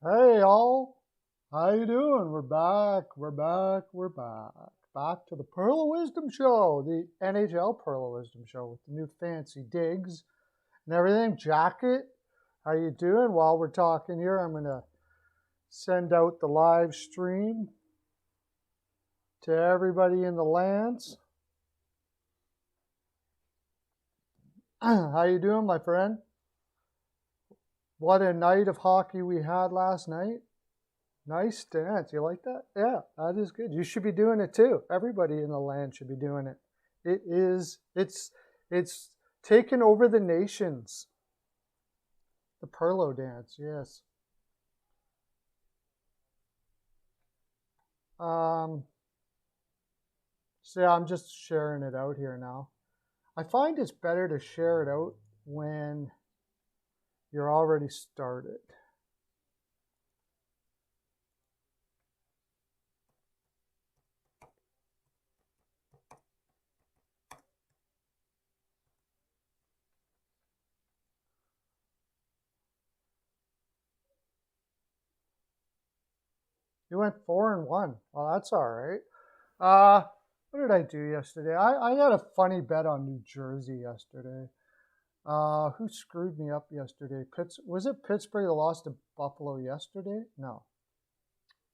Hey all, how you doing? We're back. Back to the Pearl of Wisdom show, the NHL Pearl of Wisdom show with the new fancy digs and everything. Jacket, how you doing? While we're talking here, I'm gonna send out the live stream to everybody in the lands. How you doing, my friend? What a night of hockey we had last night. Nice stance. You like that? Yeah, that is good. You should be doing it too. Everybody in the land should be doing it. It's taken over the nations. The Perlo dance, yes. Um, so yeah, I'm just sharing it out here now. I find it's better to share it out when you're already started. You went 4-1. Well, that's all right. What did I do yesterday? I had a funny bet on New Jersey yesterday. Who screwed me up yesterday? Was it Pittsburgh that lost to Buffalo yesterday? No.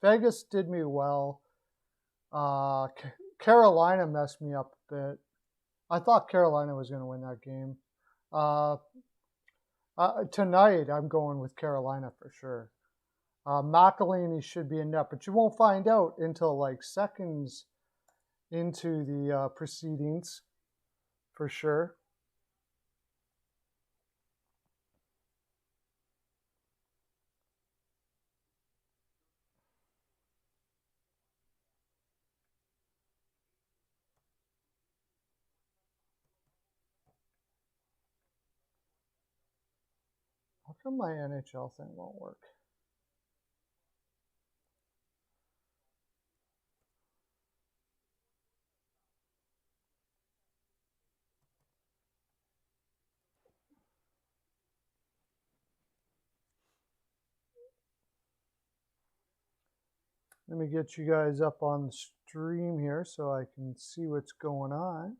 Vegas did me well. Carolina messed me up a bit. I thought Carolina was going to win that game. Tonight, I'm going with Carolina for sure. McElhinney should be in net, but you won't find out until like seconds into the proceedings for sure. How come my NHL thing won't work? Let me get you guys up on the stream here so I can see what's going on.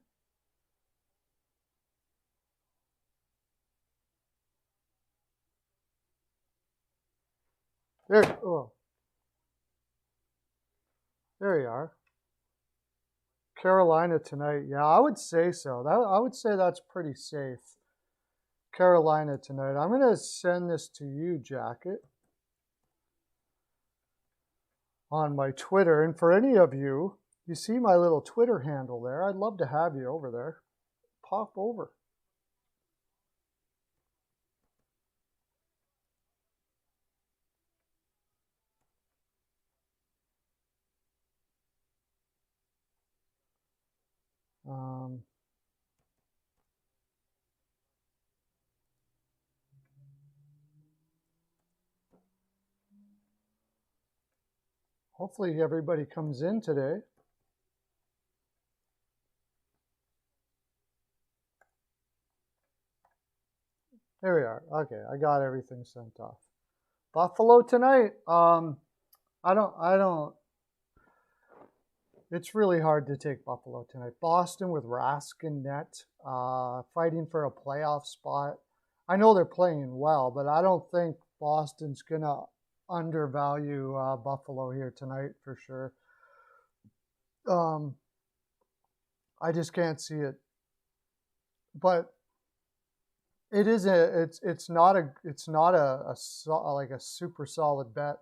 There you are. Carolina tonight. Yeah, I would say so. I would say that's pretty safe. Carolina tonight. I'm going to send this to you, Jacket, on my Twitter. And for any of you, you see my little Twitter handle there. I'd love to have you over there. Pop over. Hopefully everybody comes in today. There we are. Okay, I got everything sent off. Buffalo tonight. I don't. It's really hard to take Buffalo tonight. Boston with Rask in net, fighting for a playoff spot. I know they're playing well, but I don't think Boston's gonna undervalue Buffalo here tonight for sure. I just can't see it. But it's not like a super solid bet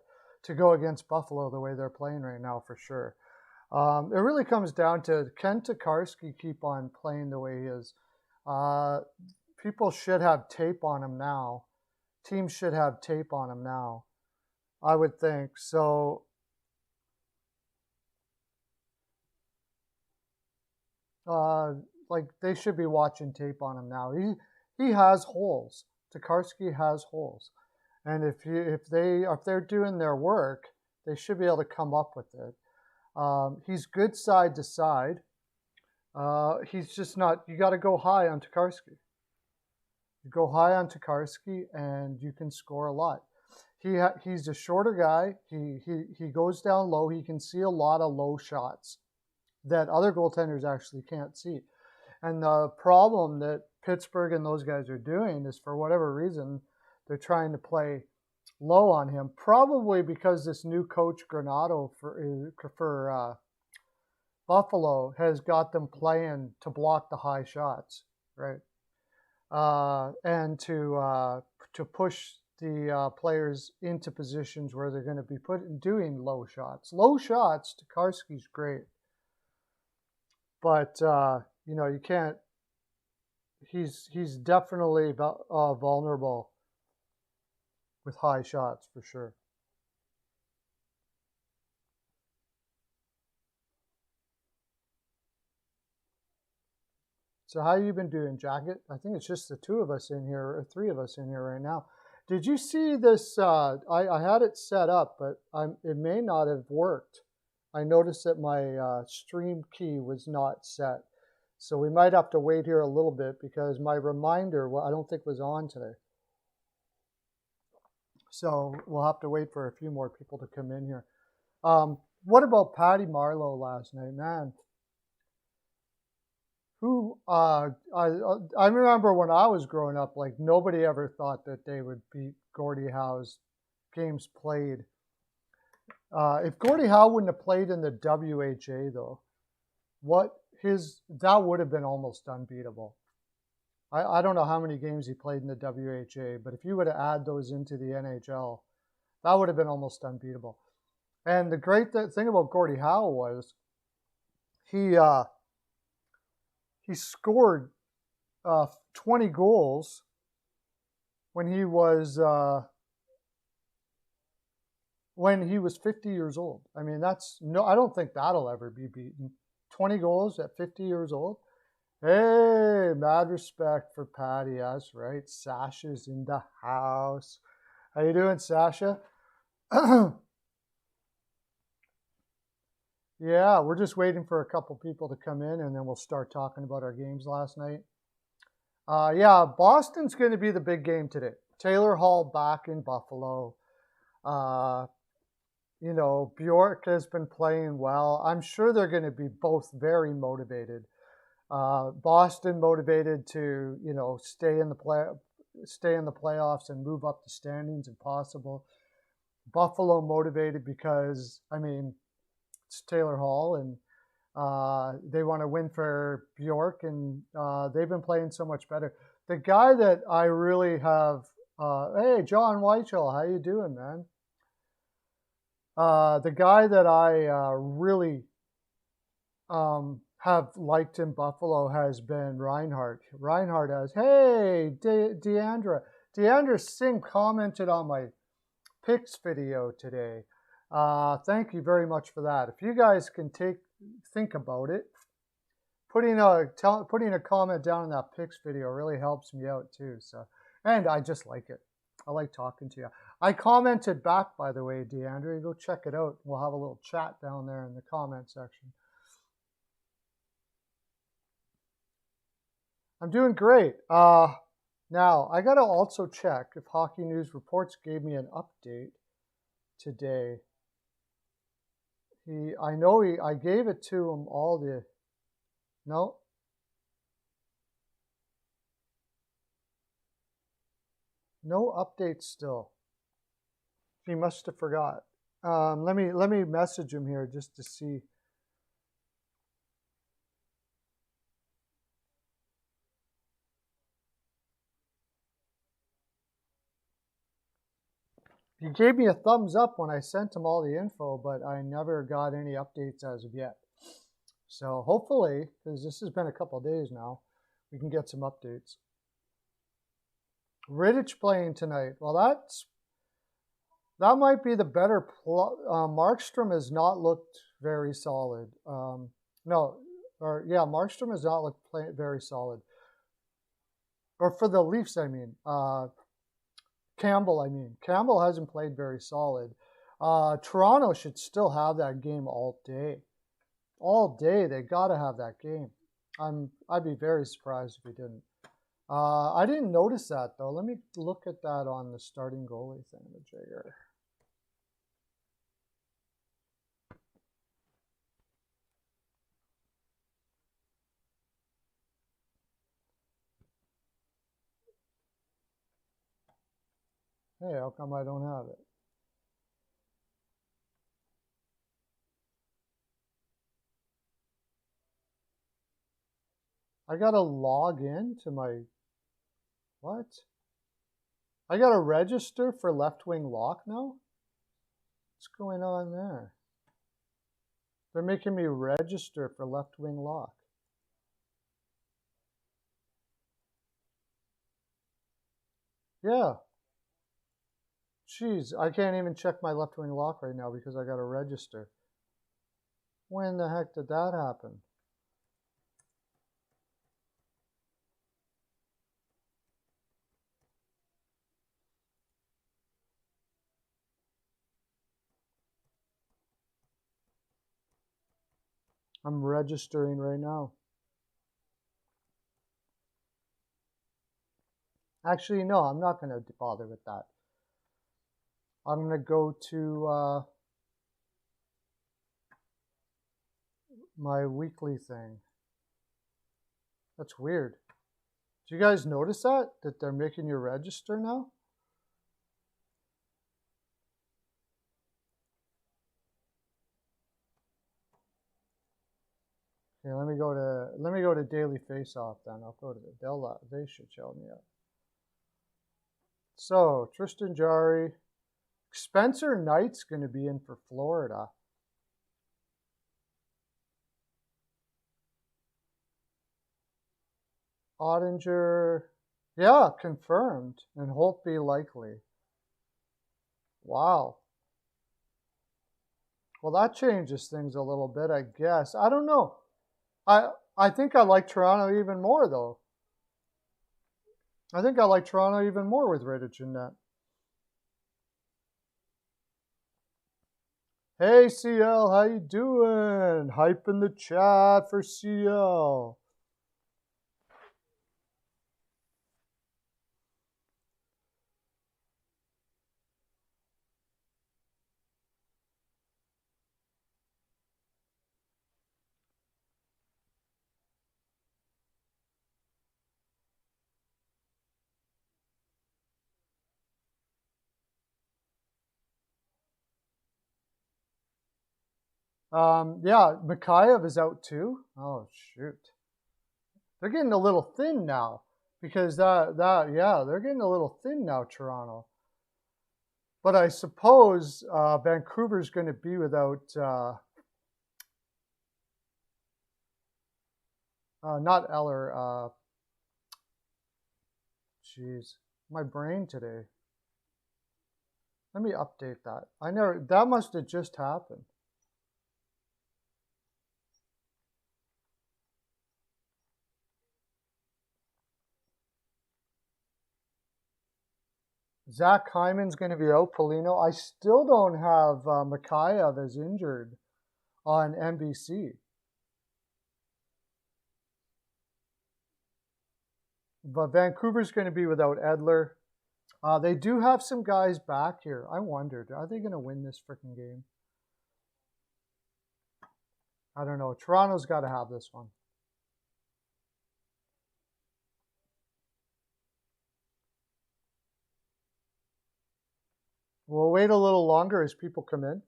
to go against Buffalo the way they're playing right now for sure. It really comes down to, can Tokarski keep on playing the way he is? People should have tape on him now. Teams should have tape on him now, I would think. So like they should be watching tape on him now. He has holes. Tokarski has holes, and if they're doing their work, they should be able to come up with it. He's good side to side. He's just not. You got to go high on Tokarski. You go high on Tokarski, and you can score a lot. he's a shorter guy. He goes down low. He can see a lot of low shots that other goaltenders actually can't see. And the problem that Pittsburgh and those guys are doing is, for whatever reason, they're trying to play low on him. Probably because this new coach Granato for Buffalo has got them playing to block the high shots, right? And to push the players into positions where they're going to be doing low shots. Low shots, Tokarski's great, but you can't. He's definitely vulnerable with high shots for sure. So how you been doing, Jacket? I think it's just the two of us in here, or three of us in here right now. Did you see this? I had it set up, but it may not have worked. I noticed that my stream key was not set. So we might have to wait here a little bit because my reminder, I don't think was on today. So we'll have to wait for a few more people to come in here. What about Patty Marleau last night, man? I remember when I was growing up, like nobody ever thought that they would beat Gordie Howe's games played. If Gordie Howe wouldn't have played in the WHA though, that would have been almost unbeatable. I don't know how many games he played in the WHA, but if you were to add those into the NHL, that would have been almost unbeatable. And the great thing about Gordie Howe was he scored 20 goals when he was 50 years old. I mean, I don't think that'll ever be beaten. 20 goals at 50 years old. Hey, mad respect for Patty. That's right. Sasha's in the house. How you doing, Sasha? Yeah, we're just waiting for a couple people to come in, and then we'll start talking about our games last night. Yeah, Boston's going to be the big game today. Taylor Hall back in Buffalo. Bjork has been playing well. I'm sure they're going to be both very motivated. Boston motivated to, stay in the playoffs and move up the standings if possible. Buffalo motivated because, it's Taylor Hall, and they want to win for Bjork, and they've been playing so much better. The guy that I really have, hey, John Weichel, how you doing, man? The guy that I really have liked in Buffalo has been Reinhardt. Reinhardt has, hey, Deandra. Deandra Singh commented on my picks video today. Thank you very much for that. If you guys can think about it, putting a comment down in that picks video really helps me out too. So, and I just like it. I like talking to you. I commented back, by the way, Deandra. Go check it out. We'll have a little chat down there in the comment section. I'm doing great. Now, I got to also check if Hockey News Reports gave me an update today. I gave it to him no. No updates still. He must have forgot. Let me message him here just to see. He gave me a thumbs up when I sent him all the info, but I never got any updates as of yet. So hopefully, because this has been a couple of days now, we can get some updates. Rittich playing tonight. Well, that might be the better. Markstrom has not looked very solid. Markstrom has not looked very solid. Or for the Leafs, Campbell hasn't played very solid. Toronto should still have that game all day. All day, they got to have that game. I'd be very surprised if he didn't. I didn't notice that though. Let me look at that on the starting goalie thing, the Jagger. Hey, how come I don't have it? I gotta log in to my, what? I gotta register for left wing lock now? What's going on there? They're making me register for left wing lock. Yeah. Jeez, I can't even check my left wing lock right now because I gotta register. When the heck did that happen? I'm registering right now. Actually, no, I'm not going to bother with that. I'm going to go to my weekly thing. That's weird. Do you guys notice that? That they're making you register now? Okay, let me go to Daily Face Off then. I'll go to the they should show me up. So Tristan Jarry, Spencer Knight's going to be in for Florida. Ottinger, yeah, confirmed, and Holtby likely. Wow. Well, that changes things a little bit, I guess. I don't know. I think I like Toronto even more, though. I think I like Toronto even more with Rittich in that. Hey, CL, how you doing? Hype in the chat for CL. Yeah, Mikheyev is out too. Oh shoot, they're getting a little thin now because yeah, they're getting a little thin now, Toronto. But I suppose Vancouver's going to be without not Eller. Jeez, my brain today. Let me update that. I never. That must have just happened. Zach Hyman's going to be out. Polino. I still don't have Mikheyev as injured on NBC. But Vancouver's going to be without Edler. They do have some guys back here. I wondered, are they going to win this freaking game? I don't know. Toronto's got to have this one. We'll wait a little longer as people come in.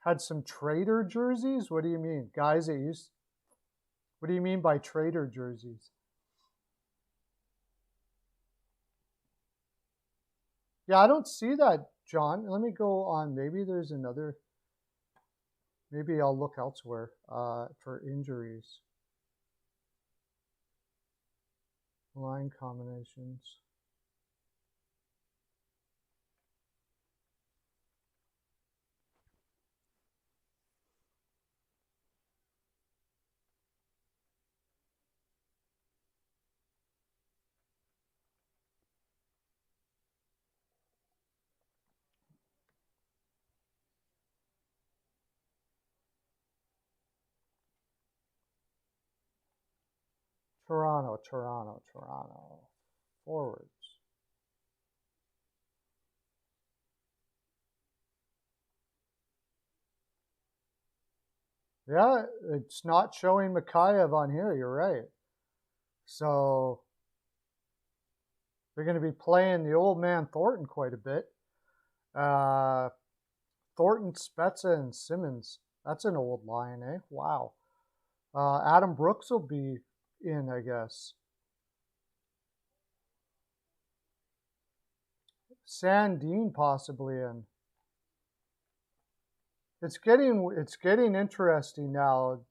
Had some trader jerseys? What do you mean? Guys that used... What do you mean by trader jerseys? Yeah, I don't see that, John. Let me go on. Maybe there's another... Maybe I'll look elsewhere for injuries. Line combinations. Toronto. Forwards. Yeah, it's not showing Mikheyev on here. You're right. So they're going to be playing the old man Thornton quite a bit. Thornton, Spezza, and Simmons. That's an old line, eh? Wow. Adam Brooks will be in, I guess. Sandin possibly in. It's getting interesting now.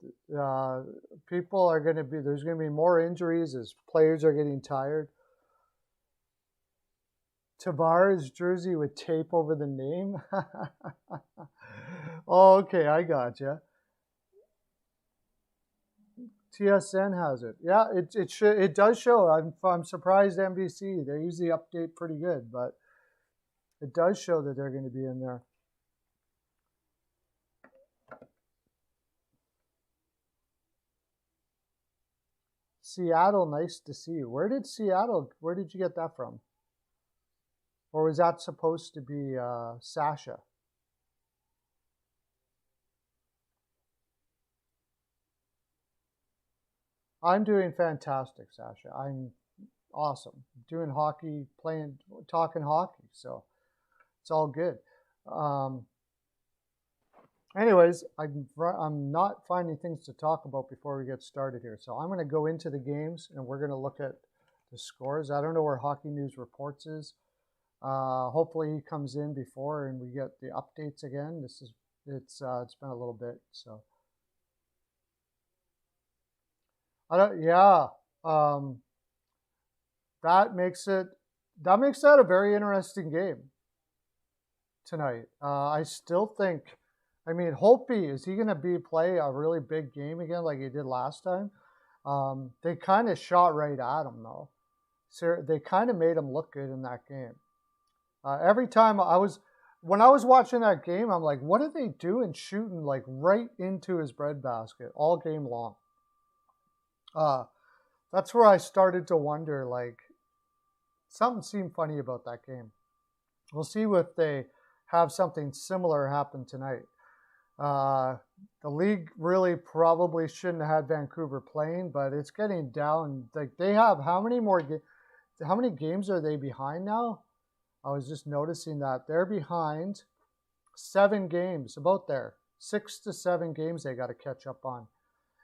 People are going to be there's going to be more injuries as players are getting tired. Tavares jersey with tape over the name. Oh, okay, I gotcha. TSN has it. Yeah, it does show. I'm surprised NBC. They usually update pretty good, but it does show that they're going to be in there. Seattle, nice to see you. Where did you get that from? Or was that supposed to be Sasha? I'm doing fantastic, Sasha. I'm awesome. Doing hockey, talking hockey, so it's all good. Anyways, I'm not finding things to talk about before we get started here. So I'm going to go into the games and we're going to look at the scores. I don't know where Hockey News Reports is. Hopefully he comes in before and we get the updates again. It's been a little bit, so that makes that a very interesting game tonight. I still think, I mean, Holtby, is he going to play a really big game again like he did last time? They kind of shot right at him though. So they kind of made him look good in that game. Every time when I was watching that game, I'm like, what are they doing shooting like right into his breadbasket all game long? That's where I started to wonder, like, something seemed funny about that game. We'll see if they have something similar happen tonight. The league really probably shouldn't have had Vancouver playing, but it's getting down. Like, they have how many games are they behind now? I was just noticing that they're behind 7 games, about there. 6 to 7 games they got to catch up on,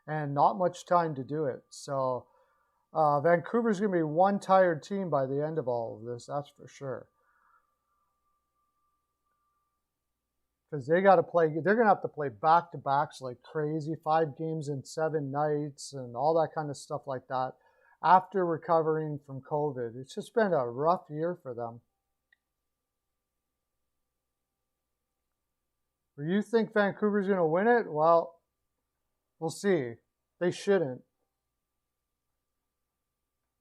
and not much time to do it. So Vancouver's going to be one tired team by the end of all of this, that's for sure. Because they're going to have to play back-to-backs like crazy, 5 games in 7 nights and all that kind of stuff like that after recovering from COVID. It's just been a rough year for them. Do you think Vancouver's going to win it? Well, we'll see. They shouldn't.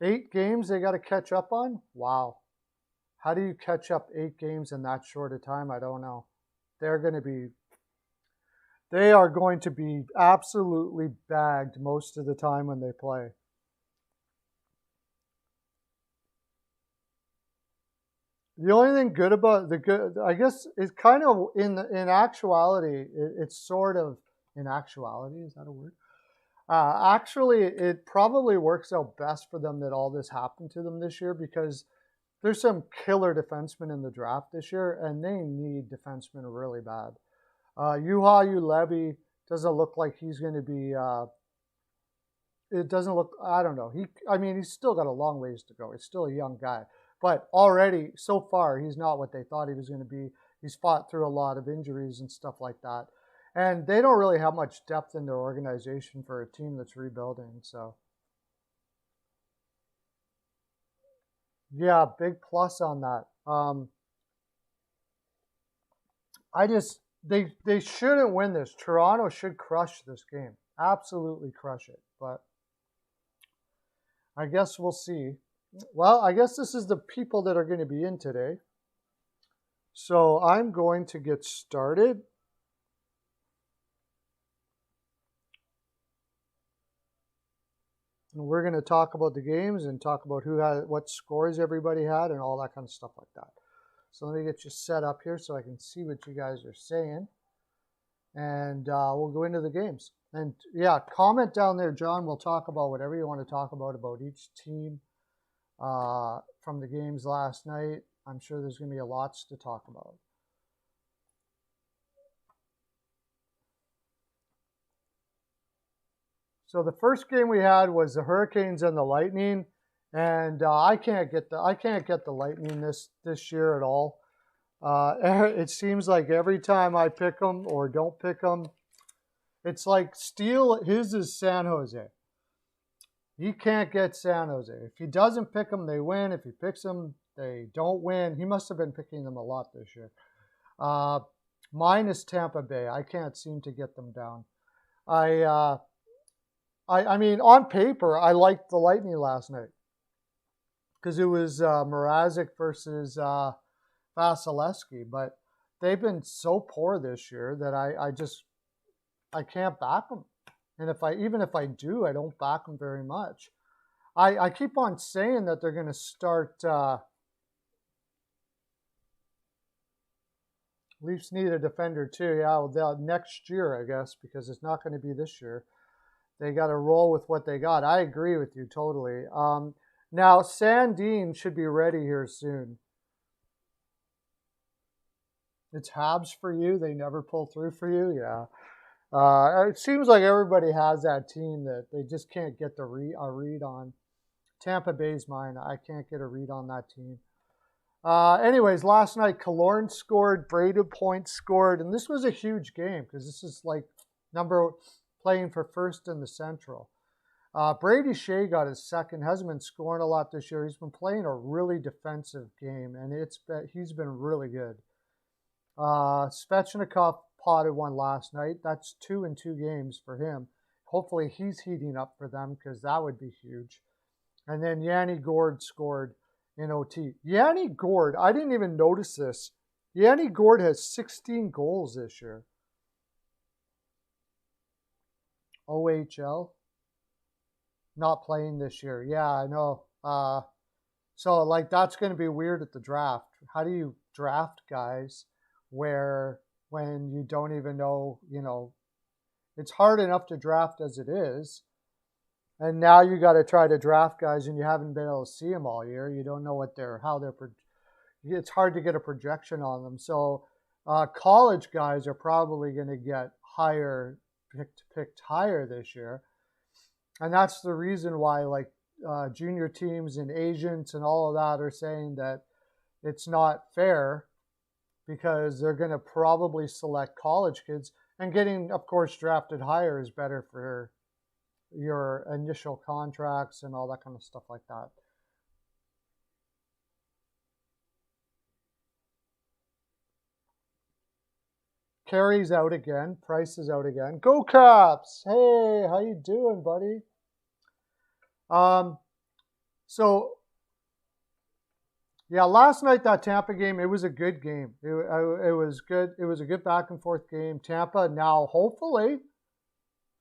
8 games they got to catch up on? Wow. How do you catch up 8 games in that short a time? I don't know. They are going to be absolutely bagged most of the time when they play. The only thing good about I guess, is kind of in actuality, it's sort of in actuality. Is that a word? Actually, it probably works out best for them that all this happened to them this year, because there's some killer defensemen in the draft this year, and they need defensemen really bad. Juha Ulevi doesn't look like he's going to be. It doesn't look. I don't know. He's still got a long ways to go. He's still a young guy, but already so far he's not what they thought he was going to be. He's fought through a lot of injuries and stuff like that, and they don't really have much depth in their organization for a team that's rebuilding. So. Yeah, big plus on that. They shouldn't win this. Toronto should crush this game. Absolutely crush it. But I guess we'll see. Well, I guess this is the people that are going to be in today. So I'm going to get started. And we're going to talk about the games and talk about what scores everybody had and all that kind of stuff like that. So let me get you set up here so I can see what you guys are saying. And we'll go into the games. And yeah, comment down there, John. We'll talk about whatever you want to talk about each team from the games last night. I'm sure there's going to be a lots to talk about. So the first game we had was the Hurricanes and the Lightning, and I can't get the Lightning this year at all. It seems like every time I pick them or don't pick them, it's like his is San Jose. He can't get San Jose. If he doesn't pick them, they win. If he picks them, they don't win. He must have been picking them a lot this year. Mine is Tampa Bay. I can't seem to get them down. I mean, on paper, I liked the Lightning last night because it was Mrazek versus Vasilevsky, but they've been so poor this year that I can't back them. And even if I do, I don't back them very much. I keep on saying that they're going to start. Leafs need a defender too. Yeah, well, next year, I guess, because it's not going to be this year. They got to roll with what they got. I agree with you totally. Now, Sandin should be ready here soon. It's Habs for you. They never pull through for you. Yeah. It seems like everybody has that team that they just can't get a read on. Tampa Bay's mine. I can't get a read on that team. Anyways, last night, Killorn scored, Brady Point scored, and this was a huge game because this is like playing for first in the Central. Brady Shea got his second. Hasn't been scoring a lot this year. He's been playing a really defensive game, and he's been really good. Svechnikov potted one last night. That's 2 in 2 games for him. Hopefully he's heating up for them because that would be huge. And then Yanni Gourde scored in OT. Yanni Gourde, I didn't even notice this. Yanni Gourde has 16 goals this year. OHL, not playing this year. Yeah, I know. So like that's going to be weird at the draft. How do you draft guys when you don't even know, it's hard enough to draft as it is. And now you got to try to draft guys and you haven't been able to see them all year. You don't know it's hard to get a projection on them. So college guys are probably going to get picked higher this year. And that's the reason why junior teams and agents and all of that are saying that it's not fair because they're going to probably select college kids, and getting, of course, drafted higher is better for your initial contracts and all that kind of stuff like that. Carey's out again. Price is out again. Go Caps! Hey, how you doing, buddy? Yeah, last night, that Tampa game, it was a good game. It was good. It was a good back and forth game. Tampa now, hopefully,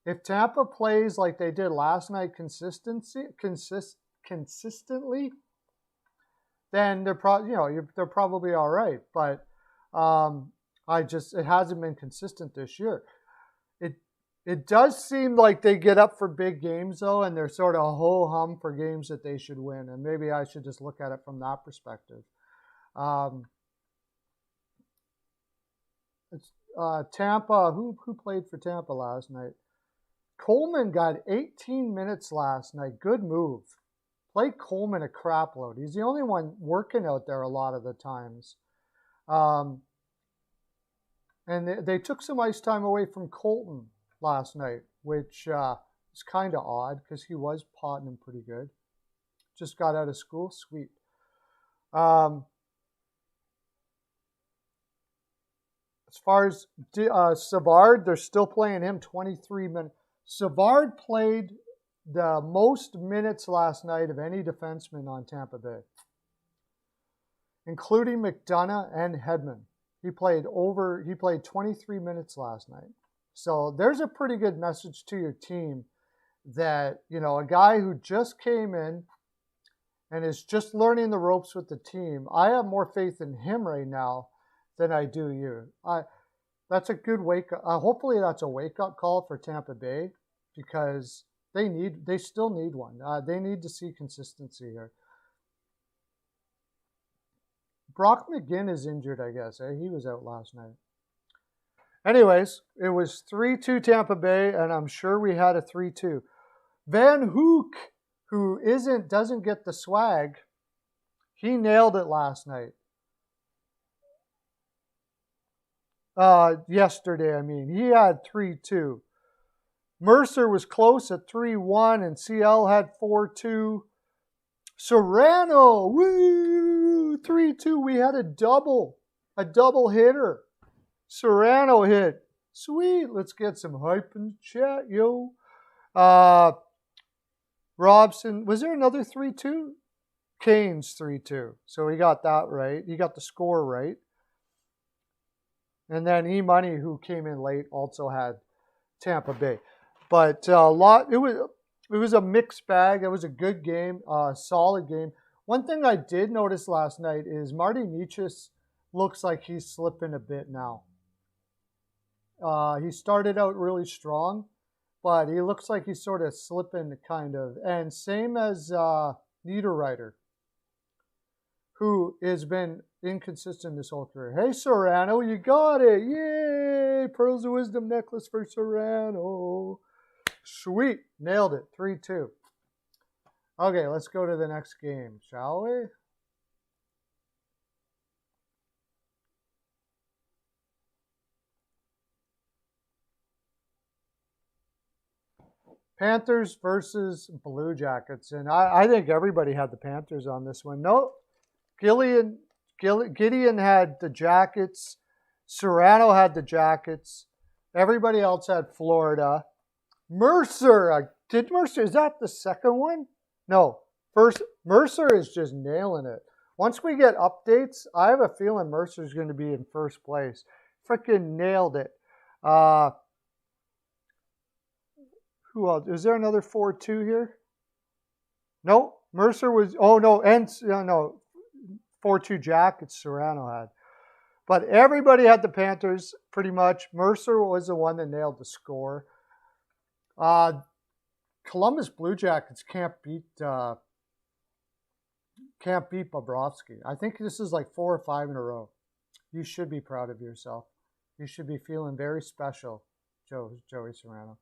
if Tampa plays like they did last night consistently, then they're probably all right. But it hasn't been consistent this year. It does seem like they get up for big games, though, and they're sort of ho-hum for games that they should win. And maybe I should just look at it from that perspective. Tampa, who played for Tampa last night? Coleman got 18 minutes last night. Good move. Play Coleman a crap load. He's the only one working out there a lot of the times. And they took some ice time away from Colton last night, which is kind of odd because he was potting him pretty good. Just got out of school. Sweet. As far as Savard, they're still playing him 23 minutes. Savard played the most minutes last night of any defenseman on Tampa Bay, including McDonough and Hedman. He played 23 minutes last night. So there's a pretty good message to your team that, a guy who just came in and is just learning the ropes with the team, I have more faith in him right now than I do you. That's a good wake up. Hopefully that's a wake up call for Tampa Bay, because they still need one. They need to see consistency here. Brock McGinn is injured, I guess. He was out last night. Anyways, it was 3-2 Tampa Bay, and I'm sure we had a 3-2. Van Hook, who doesn't get the swag, he nailed it last night. Yesterday, I mean. He had 3-2. Mercer was close at 3-1, and CL had 4-2. Serrano, woo, 3-2. We had a double hitter. Serrano hit. Sweet. Let's get some hype in the chat, yo. Robson, was there another 3-2? Kane's 3-2. So he got that right. He got the score right. And then E-Money, who came in late, also had Tampa Bay. But it was a mixed bag. It was a good game, solid game. One thing I did notice last night is Marty Necas looks like he's slipping a bit now. He started out really strong, but he looks like he's sort of slipping, kind of. And same as Niederreiter, who has been inconsistent this whole career. Hey, Serrano, you got it. Yay! Pearls of Wisdom necklace for Serrano. Sweet. Nailed it. 3-2. Okay, let's go to the next game, shall we? Panthers versus Blue Jackets. And I think everybody had the Panthers on this one. No, Gideon had the Jackets. Serrano had the Jackets. Everybody else had Florida. Mercer, is that the second one? No, first, Mercer is just nailing it. Once we get updates, I have a feeling Mercer's going to be in first place. Freaking nailed it. Who else? Is there another 4-2 here? No, Mercer was, oh no, and no, 4-2 Jackets Serrano had. But everybody had the Panthers pretty much. Mercer was the one that nailed the score. Columbus Blue Jackets can't beat Bobrovsky. I think this is like 4 or 5 in a row. You should be proud of yourself. You should be feeling very special, Joey Serrano.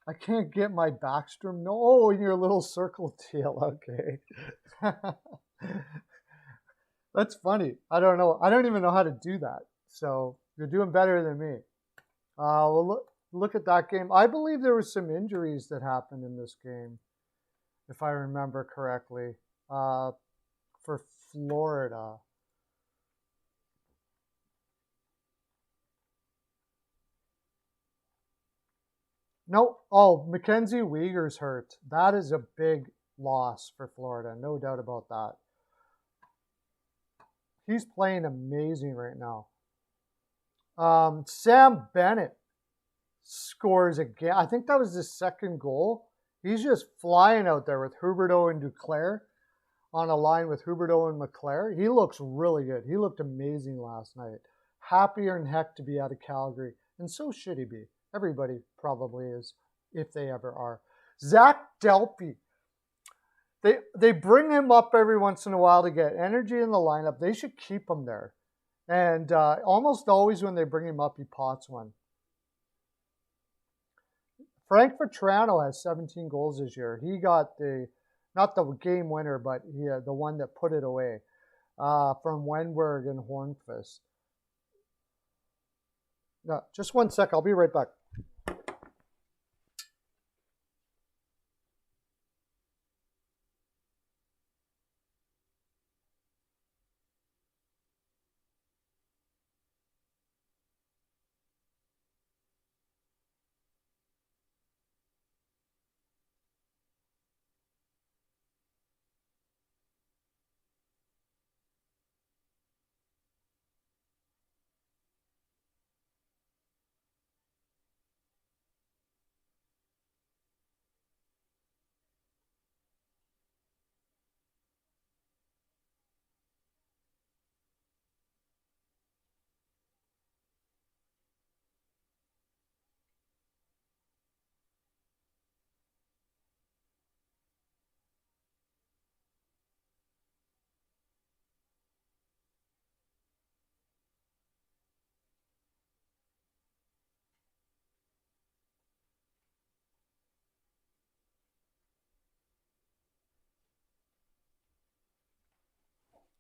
I can't get my Backstrom. No, in your little circle deal. Okay. That's funny. I don't know. I don't even know how to do that. So you're doing better than me. Well, look at that game. I believe there were some injuries that happened in this game, if I remember correctly, for Florida. No. Oh, Mackenzie Weegar's hurt. That is a big loss for Florida. No doubt about that. He's playing amazing right now. Sam Bennett scores again. I think that was his second goal. He's just flying out there with Huberdeau and Duclair on a line with Huberdeau and McClair. He looks really good. He looked amazing last night. Happier than heck to be out of Calgary. And so should he be. Everybody probably is, if they ever are. Zach Delpy. They bring him up every once in a while to get energy in the lineup. They should keep him there. And almost always when they bring him up, he pots one. Frank Vetrano has 17 goals this year. He got not the game winner, but the one that put it away from Wenberg and Hornqvist. No, just one sec. I'll be right back.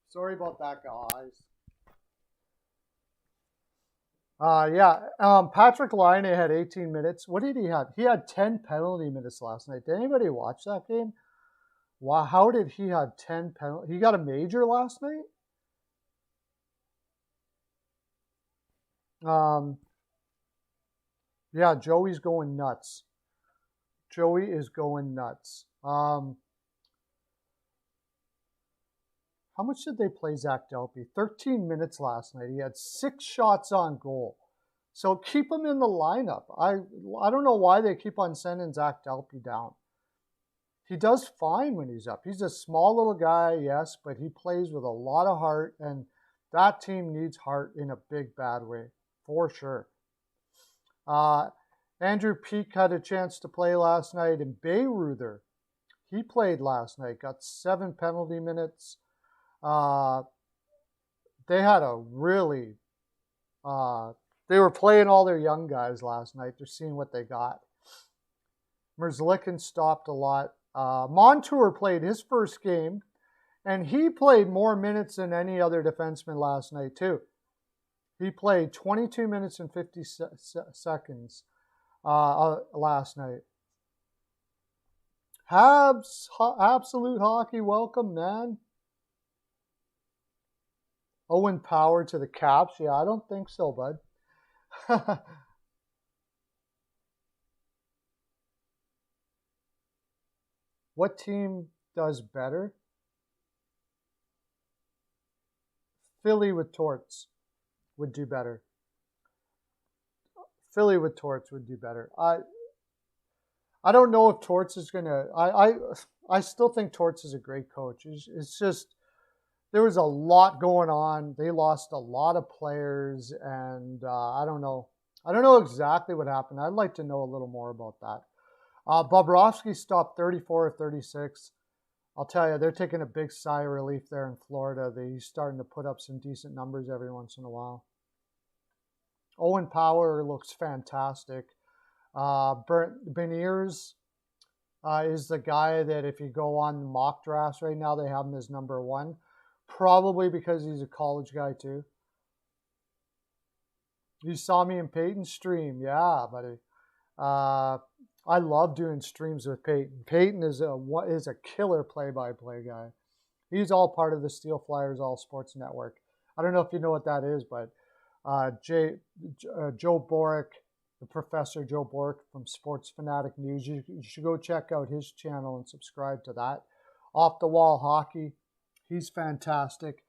Sorry about that, guys. Patrick Laine had 18 minutes. What did he have? He had 10 penalty minutes last night. Did anybody watch that game? Wow, how did he have 10 penalty? He got a major last night? Yeah, Joey's going nuts. Joey is going nuts. How much did they play Zach Delpy? 13 minutes last night. He had 6 shots on goal. So keep him in the lineup. I don't know why they keep on sending Zach Delpy down. He does fine when he's up. He's a small little guy, yes, but he plays with a lot of heart, and that team needs heart in a big, bad way, for sure. Andrew Peak had a chance to play last night, and Bayreuther, he played last night, got 7 penalty minutes. They had a really, they were playing all their young guys last night. They're seeing what they got. Merzlikin stopped a lot. Montour played his first game, and he played more minutes than any other defenseman last night, too. He played 22 minutes and 50 seconds last night. Habs, Absolute Hockey, welcome, man. Owen Power to the Caps. Yeah, I don't think so, bud. What team does better? Philly with Torts would do better. Philly with Torts would do better. I don't know if Torts is gonna. I still think Torts is a great coach. It's just there was a lot going on. They lost a lot of players, and I don't know. I don't know exactly what happened. I'd like to know a little more about that. Bobrovsky stopped 34 of 36. I'll tell you, they're taking a big sigh of relief there in Florida. He's starting to put up some decent numbers every once in a while. Owen Power looks fantastic. Beniers is the guy that if you go on mock drafts right now, they have him as number 1. Probably because he's a college guy too. You saw me in Peyton's stream. Yeah, buddy. I love doing streams with Peyton. Peyton is a killer play-by-play guy. He's all part of the Steel Flyers All Sports Network. I don't know if you know what that is, but Joe Boric, the Professor Joe Boric from Sports Fanatic News, you should go check out his channel and subscribe to that. Off the Wall Hockey, he's fantastic.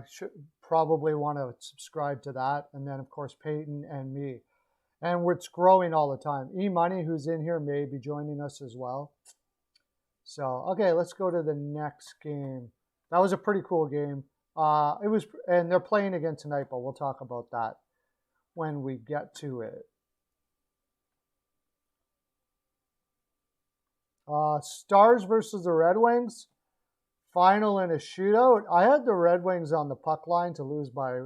Should probably want to subscribe to that. And then, of course, Peyton and me. And it's growing all the time. E-Money, who's in here, may be joining us as well. So, okay, let's go to the next game. That was a pretty cool game. And they're playing again tonight, but we'll talk about that when we get to it. Stars versus the Red Wings. Final in a shootout. I had the Red Wings on the puck line to lose by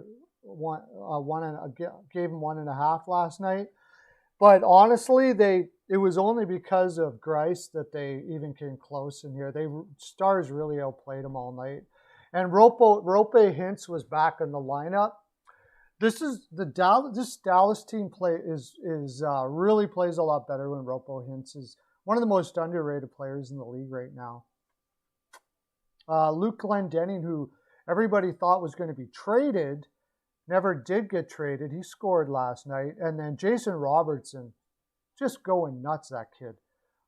gave them 1.5 last night. But honestly, it was only because of Grice that they even came close in here. Stars really outplayed them all night. And Rope Hintz was back in the lineup. This Dallas team really plays a lot better when Rope Hintz is one of the most underrated players in the league right now. Luke Glendening, who everybody thought was going to be traded, never did get traded. He scored last night. And then Jason Robertson, just going nuts, that kid.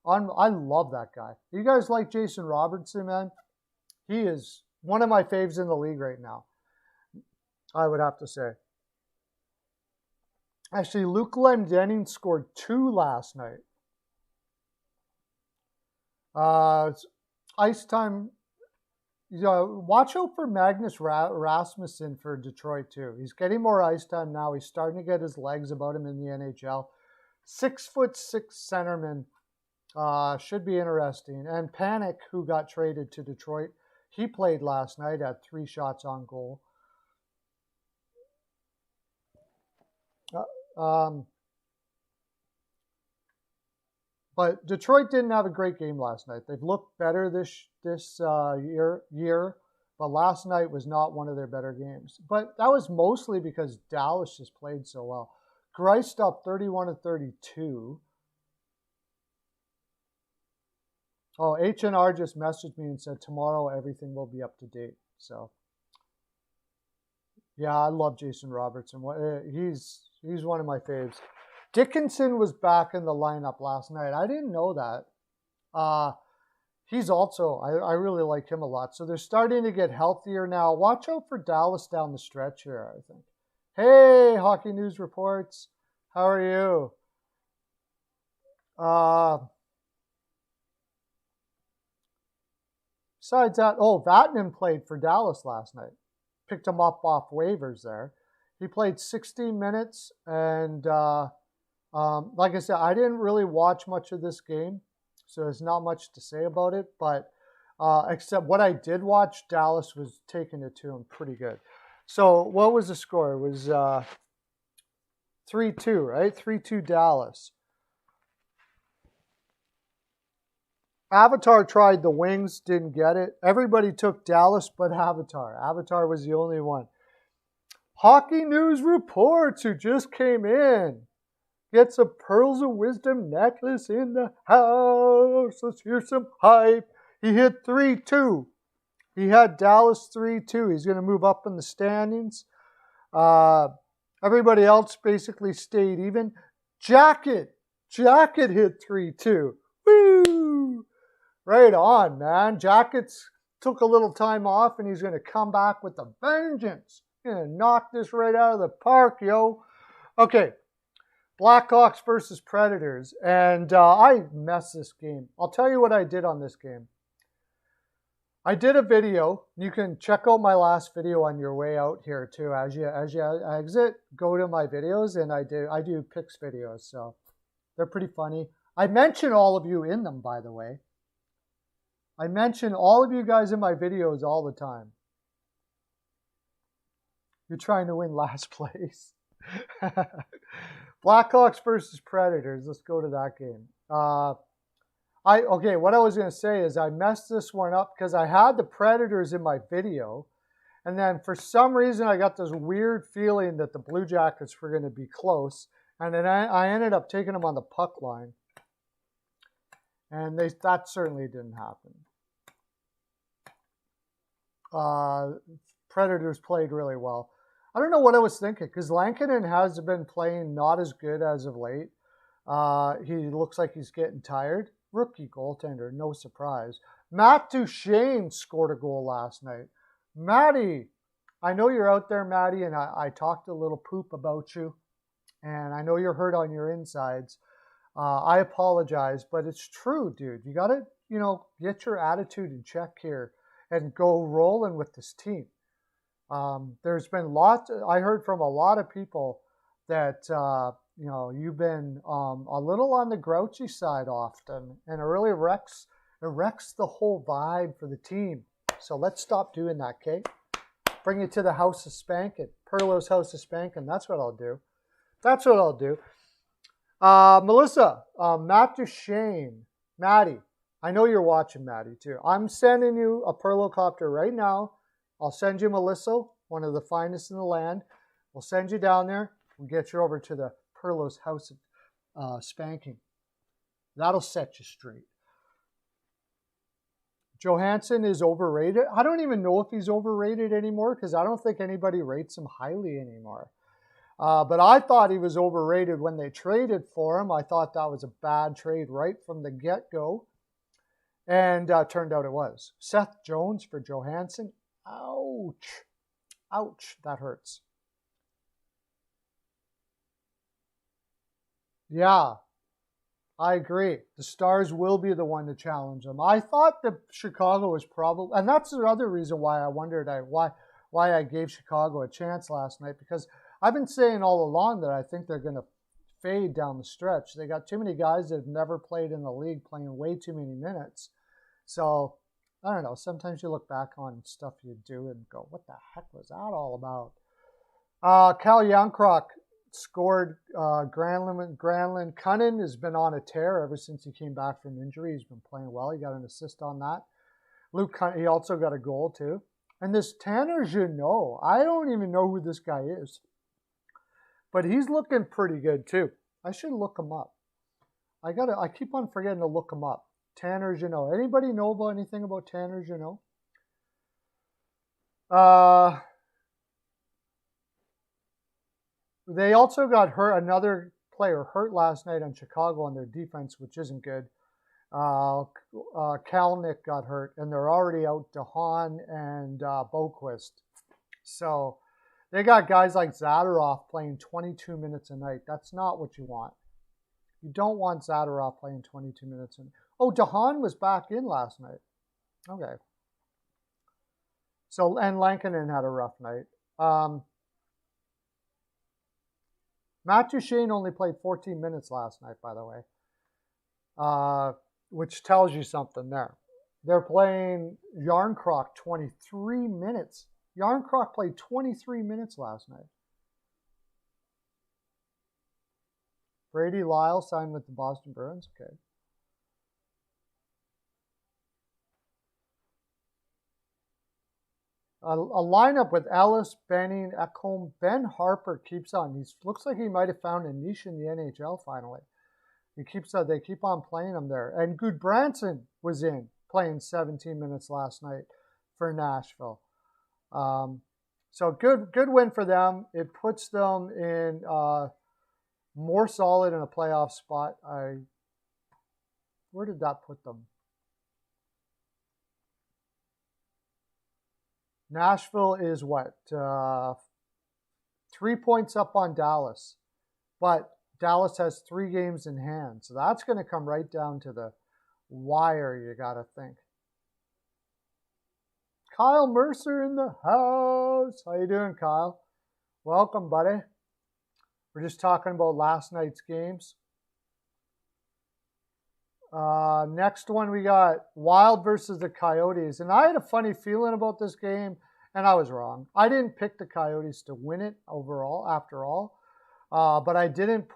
I love that guy. You guys like Jason Robertson, man? He is one of my faves in the league right now, I would have to say. Actually, Luke Glendening scored 2 last night. Ice time. Watch out for Magnus Rasmussen for Detroit, too. He's getting more ice time now. He's starting to get his legs about him in the NHL. 6'6" centerman. Should be interesting. And Panic, who got traded to Detroit, he played last night, had 3 shots on goal. But Detroit didn't have a great game last night. They've looked better this year. But last night was not one of their better games. But that was mostly because Dallas just played so well. Grice up 31-32. Oh, HNR just messaged me and said tomorrow everything will be up to date. So, yeah, I love Jason Robertson. He's one of my faves. Dickinson was back in the lineup last night. I didn't know that. He's also, I really like him a lot. So they're starting to get healthier now. Watch out for Dallas down the stretch here, I think. Hey, Hockey News Reports. How are you? Besides that, Vatanen played for Dallas last night. Picked him up off waivers there. He played 16 minutes, and like I said, I didn't really watch much of this game, so there's not much to say about it. But except what I did watch, Dallas was taking it to him pretty good. So what was the score? It was 3-2, right? 3-2 Dallas. Avatar tried the wings, didn't get it. Everybody took Dallas but Avatar. Avatar was the only one. Hockey News Reports, who just came in, gets a Pearls of Wisdom necklace in the house. Let's hear some hype. He hit 3-2. He had Dallas 3-2. He's going to move up in the standings. Everybody else basically stayed even. Jacket hit 3-2. Woo! Right on, man. Jackets took a little time off, and he's going to come back with a vengeance. He's going to knock this right out of the park, yo. Okay, Blackhawks versus Predators. And I messed this game. I'll tell you what I did on this game. I did a video. You can check out my last video on your way out here, too. As you exit, go to my videos, and I do picks videos, so they're pretty funny. I mention all of you in them, by the way. I mention all of you guys in my videos all the time. You're trying to win last place. Blackhawks versus Predators. Let's go to that game. What I was going to say is I messed this one up because I had the Predators in my video. And then for some reason, I got this weird feeling that the Blue Jackets were going to be close. And then I ended up taking them on the puck line. And that certainly didn't happen. Predators played really well. I don't know what I was thinking because Lankinen has been playing not as good as of late. He looks like he's getting tired. Rookie goaltender, no surprise. Matt Duchene scored a goal last night. Matty, I know you're out there, Matty, and I talked a little poop about you. And I know you're hurt on your insides. I apologize, but it's true, dude. You got to, get your attitude in check here and go rolling with this team. There's been I heard from a lot of people that, you've been a little on the grouchy side often, and it really wrecks the whole vibe for the team. So let's stop doing that, okay? Bring it to the house of spanking. Perlo's house of spanking. That's what I'll do. Melissa, Matt Duchene, Maddie, I know you're watching, Maddie, too. I'm sending you a Perlocopter right now. I'll send you Melissa, one of the finest in the land. We'll send you down there. We'll get you over to the Perlo's house of spanking. That'll set you straight. Johansson is overrated. I don't even know if he's overrated anymore because I don't think anybody rates him highly anymore. But I thought he was overrated when they traded for him. I thought that was a bad trade right from the get-go. And turned out it was. Seth Jones for Johansson. Ouch. Ouch. That hurts. Yeah, I agree. The Stars will be the one to challenge them. I thought that Chicago was probably, and that's the other reason why I wondered why I gave Chicago a chance last night, because I've been saying all along that I think they're going to fade down the stretch. They got too many guys that have never played in the league playing way too many minutes. So, I don't know. Sometimes you look back on stuff you do and go, what the heck was that all about? Cal Youngcrock scored. Granlund Cunnin has been on a tear ever since he came back from injury. He's been playing well. He got an assist on that. Luke Cunnin, he also got a goal too. And this Tanner Jeannot, I don't even know who this guy is. But he's looking pretty good too. I should look him up. I keep on forgetting to look him up. Tanner Jeannot. Anybody know about anything about Tanner Jeannot? They also got hurt. Another player hurt last night on Chicago on their defense, which isn't good. Kalnick got hurt, and they're already out DeHaan and Boquist. So they got guys like Zadorov playing 22 minutes a night. That's not what you want. You don't want Zadorov playing 22 minutes. Oh, DeHaan was back in last night. Okay. So, and Lankinen had a rough night. Matt Duchene only played 14 minutes last night, by the way, which tells you something there. They're playing Yarncroc 23 minutes. Yarncroc played 23 minutes last night. Brady Lyle signed with the Boston Bruins. Okay. A lineup with Ellis, Benning, Ekholm. Ben Harper keeps on. He looks like he might have found a niche in the NHL finally. They keep on playing him there. And Goodbranson was in, playing 17 minutes last night for Nashville. So good win for them. It puts them in more solid in a playoff spot. Where did that put them? Nashville is what? 3 points up on Dallas. But Dallas has 3 games in hand. So that's going to come right down to the wire, you got to think. Kyle Mercer in the house. How you doing, Kyle? Welcome, buddy. We're just talking about last night's games. Next one, we got Wild versus the Coyotes. And I had a funny feeling about this game, and I was wrong. I didn't pick the Coyotes to win it overall, after all. But I didn't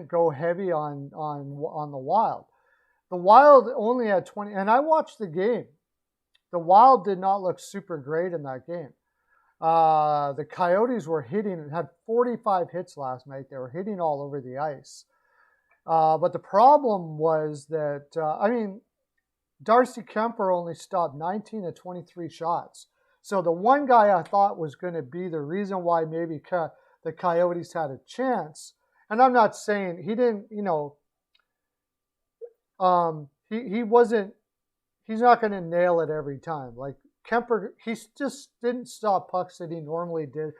go heavy on the Wild. The Wild only had 20, and I watched the game. The Wild did not look super great in that game. The Coyotes were had 45 hits last night. They were hitting all over the ice. But the problem was that, Darcy Kemper only stopped 19 of 23 shots. So the one guy I thought was going to be the reason why maybe the Coyotes had a chance, and I'm not saying he didn't, he's not going to nail it every time. Like Kemper, he just didn't stop pucks that he normally did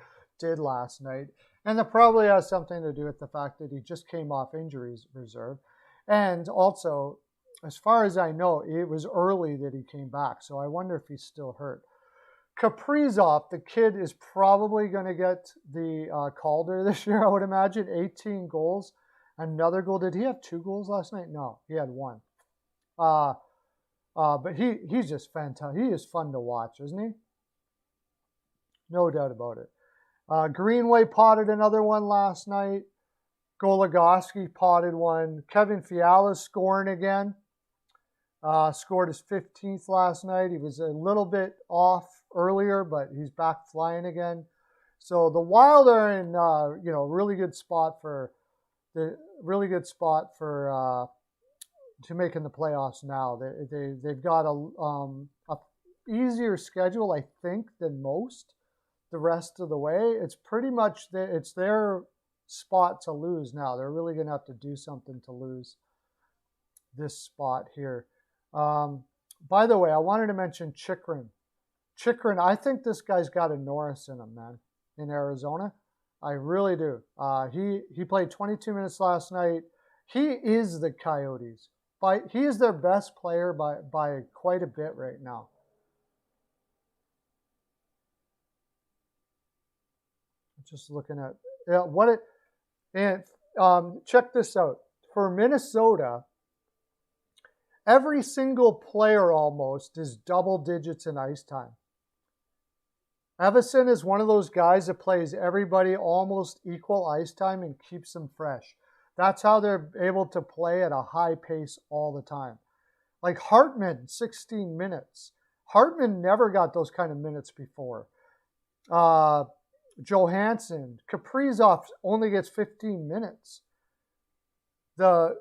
last night. And that probably has something to do with the fact that he just came off injuries reserve. And also, as far as I know, it was early that he came back. So I wonder if he's still hurt. Kaprizov, the kid, is probably going to get the Calder this year, I would imagine. 18 goals. Another goal. Did he have 2 goals last night? No, he had 1. But he's just fantastic. He is fun to watch, isn't he? No doubt about it. Greenway potted another one last night. Goligoski potted one. Kevin Fiala's scoring again. Scored his 15th last night. He was a little bit off earlier, but he's back flying again. So the Wild are in really good spot to making the playoffs now. They've got a easier schedule, I think, than most. The rest of the way, it's pretty much it's their spot to lose now. They're really going to have to do something to lose this spot here. By the way, I wanted to mention Chychrun. Chychrun, I think this guy's got a Norris in him, man, in Arizona. I really do. He played 22 minutes last night. He is the Coyotes. He is their best player by quite a bit right now. Just looking at check this out. For Minnesota, every single player almost is double digits in ice time. Evason is one of those guys that plays everybody almost equal ice time and keeps them fresh. That's how they're able to play at a high pace all the time. Like Hartman, 16 minutes. Hartman never got those kind of minutes before. Johansson, Kaprizov only gets 15 minutes. The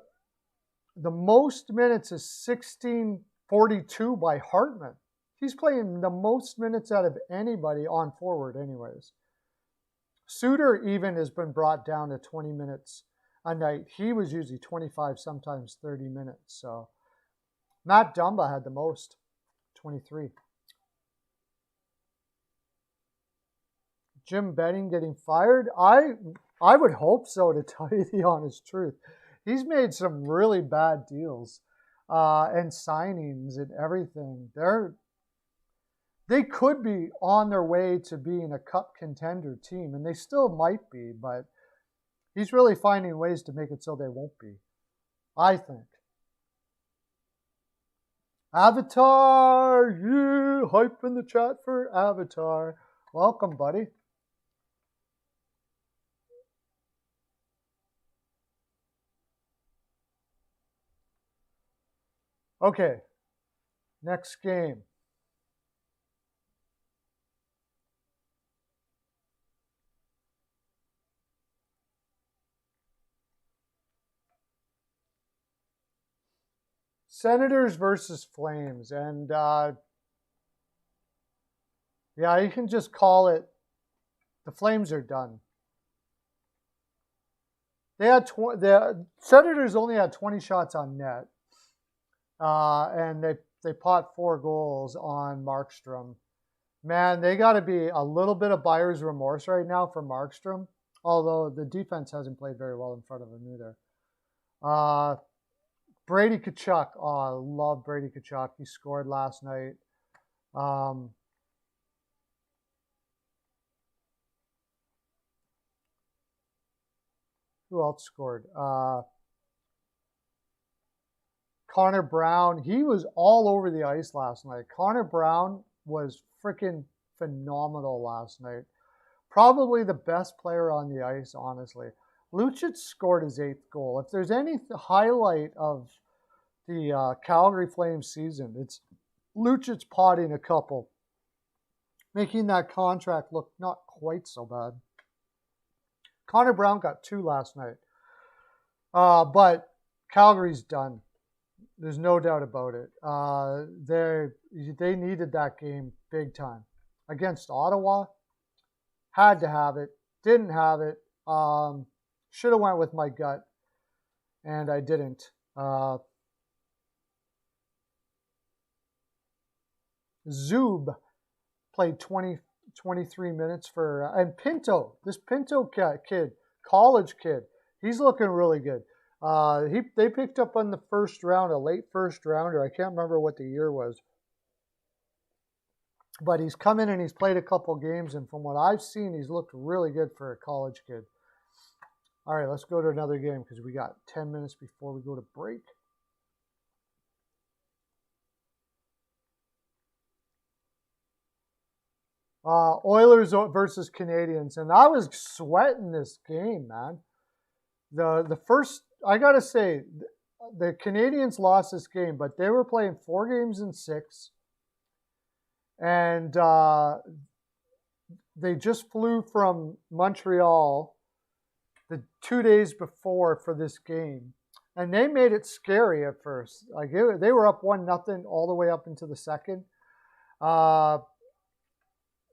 most minutes is 1642 by Hartman. He's playing the most minutes out of anybody on forward anyways. Suter even has been brought down to 20 minutes a night. He was usually 25, sometimes 30 minutes. So Matt Dumba had the most, 23. Jim Benning getting fired? I would hope so, to tell you the honest truth. He's made some really bad deals and signings and everything. They could be on their way to being a cup contender team, and they still might be, but he's really finding ways to make it so they won't be, I think. Avatar! Yeah, hype in the chat for Avatar. Welcome, buddy. Okay, next game. Senators versus Flames, and yeah, you can just call it, the Flames are done. The Senators only had 20 shots on net, and they pot 4 goals on Markstrom. Man, they got to be a little bit of buyer's remorse right now for Markstrom, although the defense hasn't played very well in front of him either. Brady Tkachuk. Oh, I love Brady Tkachuk. He scored last night. Who else scored? Connor Brown. He was all over the ice last night. Connor Brown was freaking phenomenal last night. Probably the best player on the ice, honestly. Lucic scored his 8th goal. If there's any highlight of the Calgary Flames season, it's Lucic potting a couple, making that contract look not quite so bad. Connor Brown got 2 last night. But Calgary's done. There's no doubt about it. They needed that game big time. Against Ottawa, had to have it. Didn't have it. Should have went with my gut, and I didn't. Zub played 23 minutes for, and Pinto, this Pinto kid, college kid, he's looking really good. They picked up on the first round, a late first rounder. I can't remember what the year was. But he's come in and he's played a couple games, and from what I've seen, he's looked really good for a college kid. All right, let's go to another game because we got 10 minutes before we go to break. Oilers versus Canadiens, and I was sweating this game, man. The first, I gotta say, the Canadiens lost this game, but they were playing 4 games in 6, and they just flew from Montreal the 2 days before for this game, and they made it scary at first. Like they were up 1-0 all the way up into the second.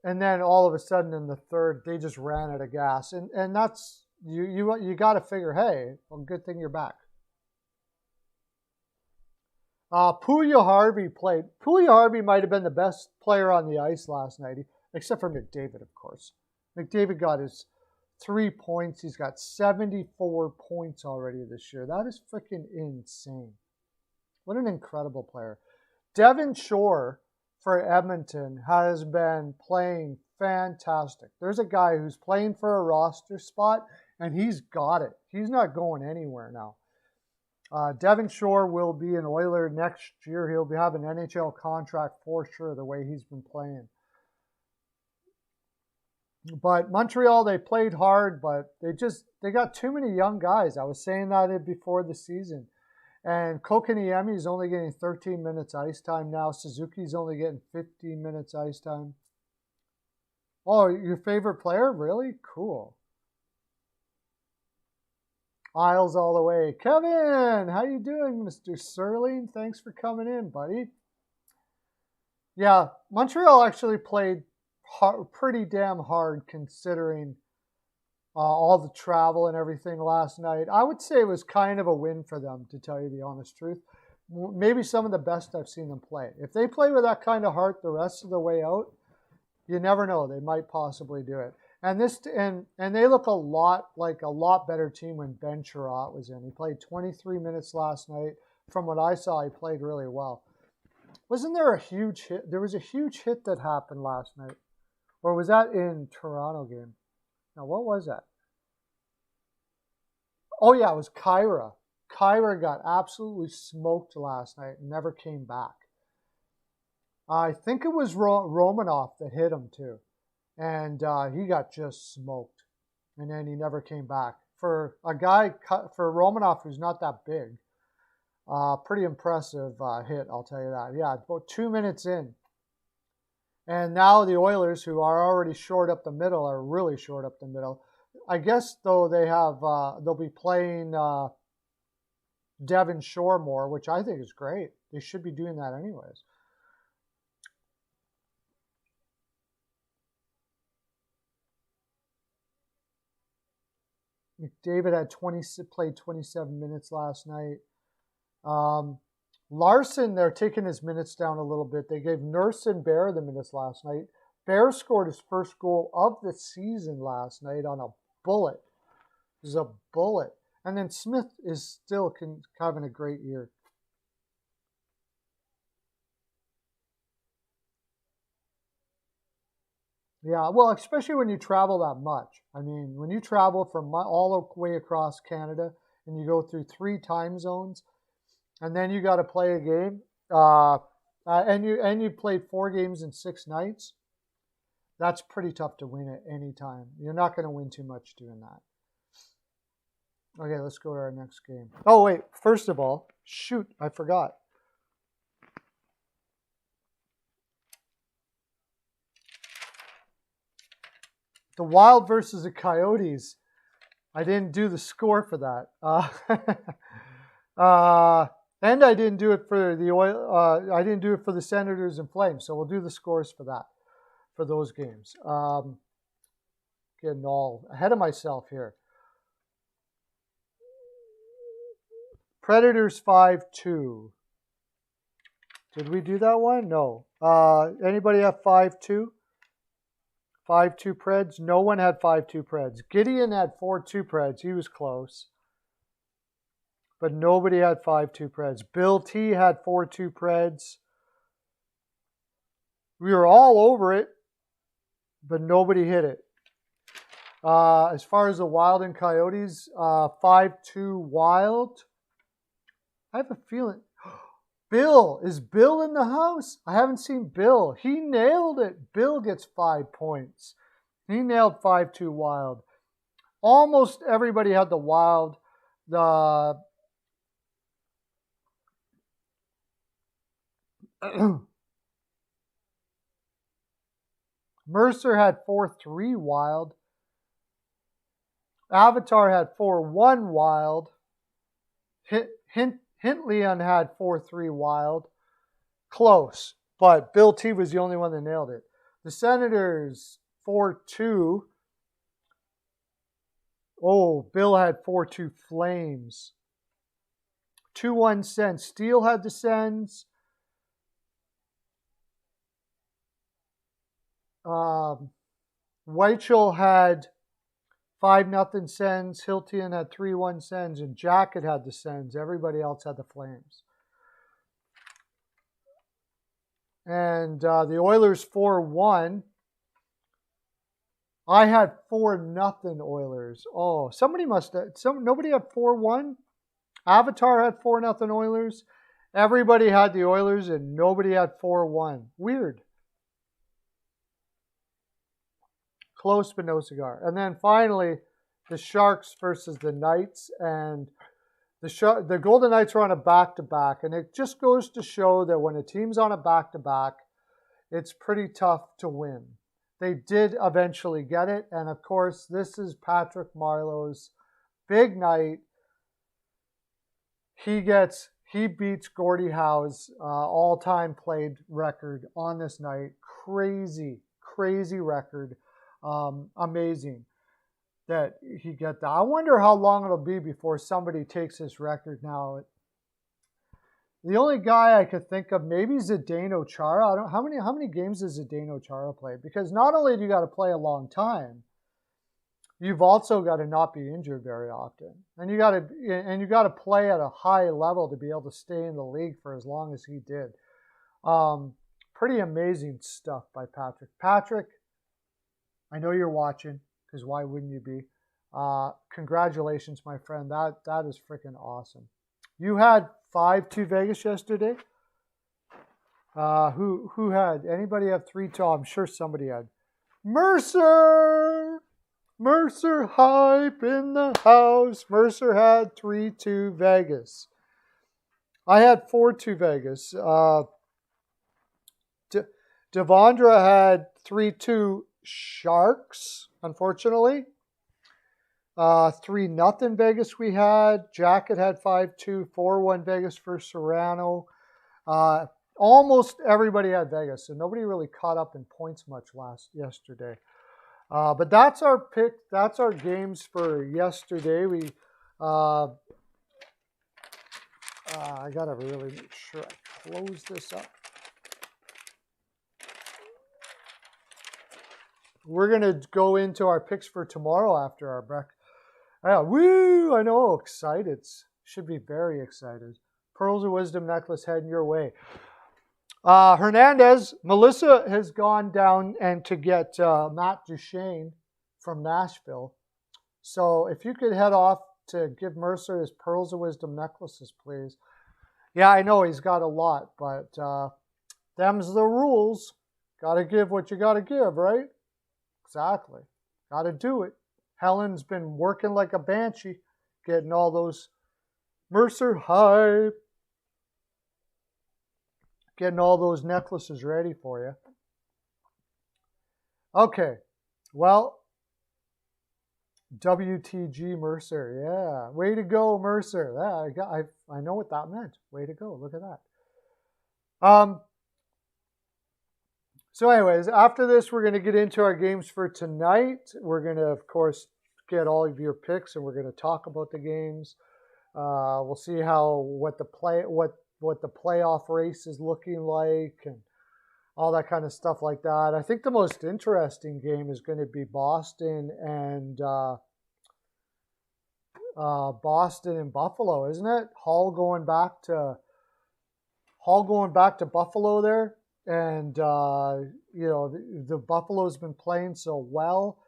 And then all of a sudden in the third, they just ran out of gas. And that's, you got to figure, hey, well, good thing you're back. Puljujärvi played. Puljujärvi might have been the best player on the ice last night, except for McDavid, of course. McDavid got his 3 points. He's got 74 points already this year. That is freaking insane. What an incredible player. Devin Shore for Edmonton has been playing fantastic. There's a guy who's playing for a roster spot, and he's got it. He's not going anywhere now. Devin Shore will be an Oiler next year. He'll have an NHL contract for sure, the way he's been playing. But Montreal, they played hard, but they got too many young guys. I was saying that before the season. And Kokaniemi is only getting 13 minutes ice time now. Suzuki's only getting 15 minutes ice time. Oh, your favorite player? Really? Cool. Isles all the way. Kevin, how you doing, Mr. Serling? Thanks for coming in, buddy. Yeah, Montreal actually played pretty damn hard considering all the travel and everything last night. I would say it was kind of a win for them, to tell you the honest truth. Maybe some of the best I've seen them play. If they play with that kind of heart the rest of the way out, you never know. They might possibly do it. And they look a lot better team when Ben Chirot was in. He played 23 minutes last night. From what I saw, he played really well. Wasn't there a huge hit? There was a huge hit that happened last night. Or was that in Toronto game? Now, what was that? Oh, yeah, it was Kyra. Kyra got absolutely smoked last night and never came back. I think it was Romanoff that hit him, too. And he got just smoked. And then he never came back. For a guy, for Romanoff, who's not that big, pretty impressive hit, I'll tell you that. Yeah, about 2 minutes in. And now the Oilers, who are already short up the middle, are really short up the middle. I guess, though, they'll be playing Devon Shore more, which I think is great. They should be doing that anyways. McDavid played 27 minutes last night. Larson, they're taking his minutes down a little bit. They gave Nurse and Bear the minutes last night. Bear scored his first goal of the season last night on a bullet. It was a bullet. And then Smith is still having a great year. Yeah, well, especially when you travel that much. I mean, when you travel from all the way across Canada and you go through 3 time zones, and then you got to play a game, and you played 4 games in 6 nights. That's pretty tough to win at any time. You're not going to win too much doing that. Okay, let's go to our next game. Oh wait, first of all, shoot, I forgot. The Wild versus the Coyotes. I didn't do the score for that. And I didn't do it for the I didn't do it for the Senators and Flames. So we'll do the scores for that, for those games. Getting all ahead of myself here. Predators 5-2. Did we do that one? No. Anybody have 5-2? 5-2 Preds? No one had 5-2 Preds. Gideon had 4-2 Preds. He was close. But nobody had 5-2 Preds. Bill T had 4-2 Preds. We were all over it, but nobody hit it. As far as the Wild and Coyotes, 5-2 Wild. I have a feeling. Bill, is Bill in the house? I haven't seen Bill. He nailed it. Bill gets 5 points. He nailed 5-2 Wild. Almost everybody had the Wild. Mercer had 4-3 Wild. Avatar had 4-1 Wild. Hintleon had 4-3 Wild. Close, but Bill T was the only one that nailed it. The Senators 4-2. Oh, Bill had 4-2 Flames. 2-1 Sens. Steele had the Sens. Weichel had 5-0 Sens. Hilton had 3-1 Sens. And Jacket had the Sens. Everybody else had the Flames. And the Oilers 4-1. I had 4-0 Oilers. Oh, somebody must have. Nobody had 4-1. Avatar had 4-0 Oilers. Everybody had the Oilers and nobody had 4-1. Weird. Close but no cigar. And then finally, the Sharks versus the Knights. And The Golden Knights are on a back-to-back, and it just goes to show that when a team's on a back-to-back, it's pretty tough to win. They did eventually get it, and of course, this is Patrick Marleau's big night. He beats Gordie Howe's all-time played record on this night. Crazy record. Amazing that he get that. I wonder how long it'll be before somebody takes his record now. The only guy I could think of, maybe Zdeno Chara. I don't how many games does Zdeno Chara play? Because not only do you got to play a long time, you've also got to not be injured very often, and you got to play at a high level to be able to stay in the league for as long as he did. Pretty amazing stuff by Patrick. Patrick, I know you're watching, because why wouldn't you be? Congratulations, my friend. That is freaking awesome. You had 5-2 Vegas yesterday. Who had? Anybody have 3-2? I'm sure somebody had. Mercer hype in the house. Mercer had 3-2 Vegas. I had 4-2 Vegas. Devondra had 3-2 Sharks, unfortunately. 3-0 Vegas we had. Jacket had 5-2, 4-1 Vegas for Serrano. Almost everybody had Vegas, so nobody really caught up in points much yesterday. But that's our pick. That's our games for yesterday. I gotta really make sure I close this up. We're gonna go into our picks for tomorrow after our breakfast. Woo! I know, excited. Should be very excited. Pearls of Wisdom necklace heading your way. Hernandez, Melissa has gone down and to get Matt Duchesne from Nashville. So if you could head off to give Mercer his Pearls of Wisdom necklaces, please. Yeah, I know he's got a lot, but them's the rules. Got to give what you got to give, right? Exactly. Got to do it. Helen's been working like a banshee, getting all those Mercer hype. Getting all those necklaces ready for you. Okay. Well, WTG Mercer. Yeah. Way to go, Mercer. Yeah, I know what that meant. Way to go. Look at that. So anyways, after this, we're going to get into our games for tonight. We're going to, of course, get all of your picks, and we're going to talk about the games. We'll see what the playoff race is looking like and all that kind of stuff like that. I think the most interesting game is going to be Boston and Buffalo, isn't it? Hall going back to Buffalo there. And, the Buffalo's been playing so well.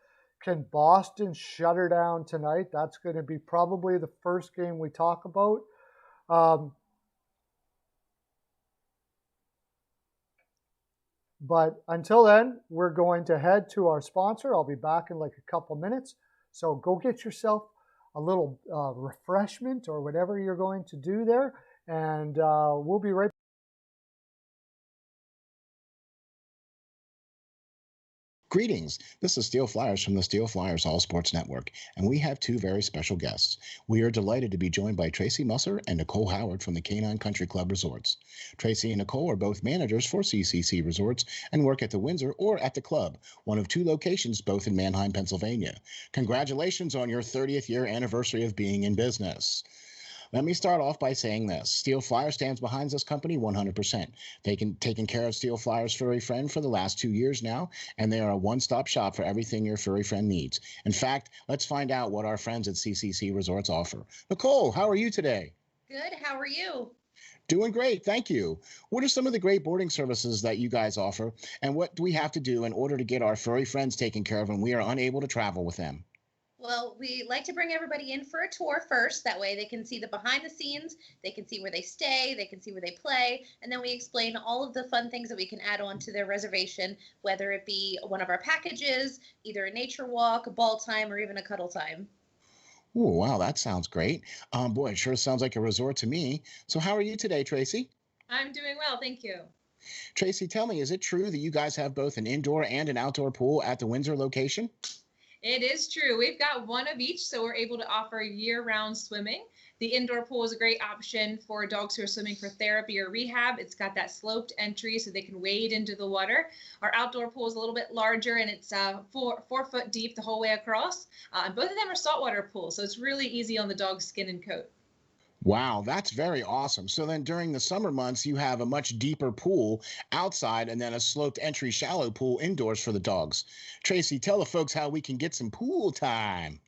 Can Boston shut her down tonight? That's going to be probably the first game we talk about. But until then, we're going to head to our sponsor. I'll be back in like a couple minutes. So go get yourself a little refreshment or whatever you're going to do there. And we'll be right back. Greetings. This is Steel Flyers from the Steel Flyers All Sports Network, and we have two very special guests. We are delighted to be joined by Tracy Musser and Nicole Howard from the Canine Country Club Resorts. Tracy and Nicole are both managers for CCC Resorts and work at the Windsor or at the club, one of two locations both in Manheim, Pennsylvania. Congratulations on your 30th year anniversary of being in business. Let me start off by saying this. Steel Flyer stands behind this company 100%. Taken care of Steel Flyer's furry friend for the last 2 years now, and they are a one-stop shop for everything your furry friend needs. In fact, let's find out what our friends at CCC Resorts offer. Nicole, how are you today? Good. How are you? Doing great, thank you. What are some of the great boarding services that you guys offer, and what do we have to do in order to get our furry friends taken care of when we are unable to travel with them? Well, we like to bring everybody in for a tour first. That way they can see the behind the scenes, they can see where they stay, they can see where they play, and then we explain all of the fun things that we can add on to their reservation, whether it be one of our packages, either a nature walk, a ball time, or even a cuddle time. Ooh, wow, that sounds great. Boy, it sure sounds like a resort to me. So how are you today, Tracy? I'm doing well, thank you. Tracy, tell me, is it true that you guys have both an indoor and an outdoor pool at the Windsor location? It is true. We've got one of each, so we're able to offer year-round swimming. The indoor pool is a great option for dogs who are swimming for therapy or rehab. It's got that sloped entry so they can wade into the water. Our outdoor pool is a little bit larger and it's 4 foot deep the whole way across. And both of them are saltwater pools, so it's really easy on the dog's skin and coat. Wow, that's very awesome. So then during the summer months, you have a much deeper pool outside and then a sloped entry shallow pool indoors for the dogs. Tracy, tell the folks how we can get some pool time.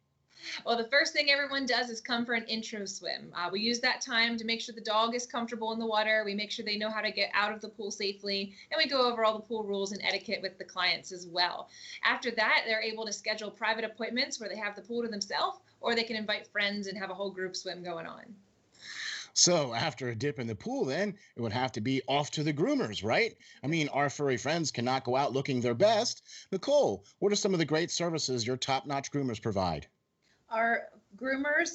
Well, the first thing everyone does is come for an intro swim. We use that time to make sure the dog is comfortable in the water. We make sure they know how to get out of the pool safely, and we go over all the pool rules and etiquette with the clients as well. After that, they're able to schedule private appointments where they have the pool to themselves, or they can invite friends and have a whole group swim going on. So after a dip in the pool, then it would have to be off to the groomers, right? I mean, our furry friends cannot go out looking their best. Nicole, what are some of the great services your top-notch groomers provide? Our groomers,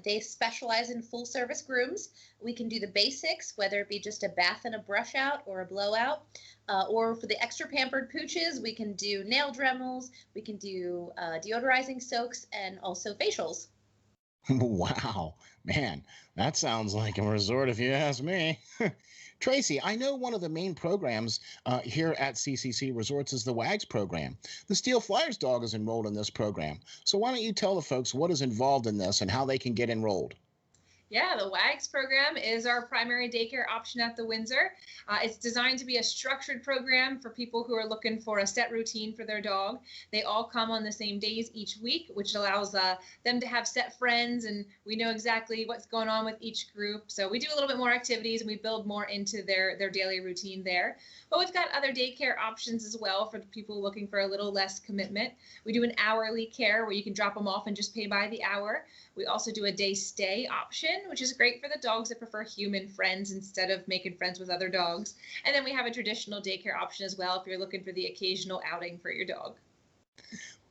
they specialize in full service grooms. We can do the basics, whether it be just a bath and a brush out or a blowout. Or for the extra pampered pooches, we can do nail dremels, we can do deodorizing soaks, and also facials. Wow, man, that sounds like a resort if you ask me. Tracy, I know one of the main programs here at CCC Resorts is the WAGS program. The Steel Flyers dog is enrolled in this program. So why don't you tell the folks what is involved in this and how they can get enrolled? Yeah, the WAGS program is our primary daycare option at the Windsor. It's designed to be a structured program for people who are looking for a set routine for their dog. They all come on the same days each week, which allows them to have set friends, and we know exactly what's going on with each group. So we do a little bit more activities and we build more into their daily routine there. But we've got other daycare options as well for people looking for a little less commitment. We do an hourly care where you can drop them off and just pay by the hour. We also do a day stay option, which is great for the dogs that prefer human friends instead of making friends with other dogs. And then we have a traditional daycare option as well if you're looking for the occasional outing for your dog.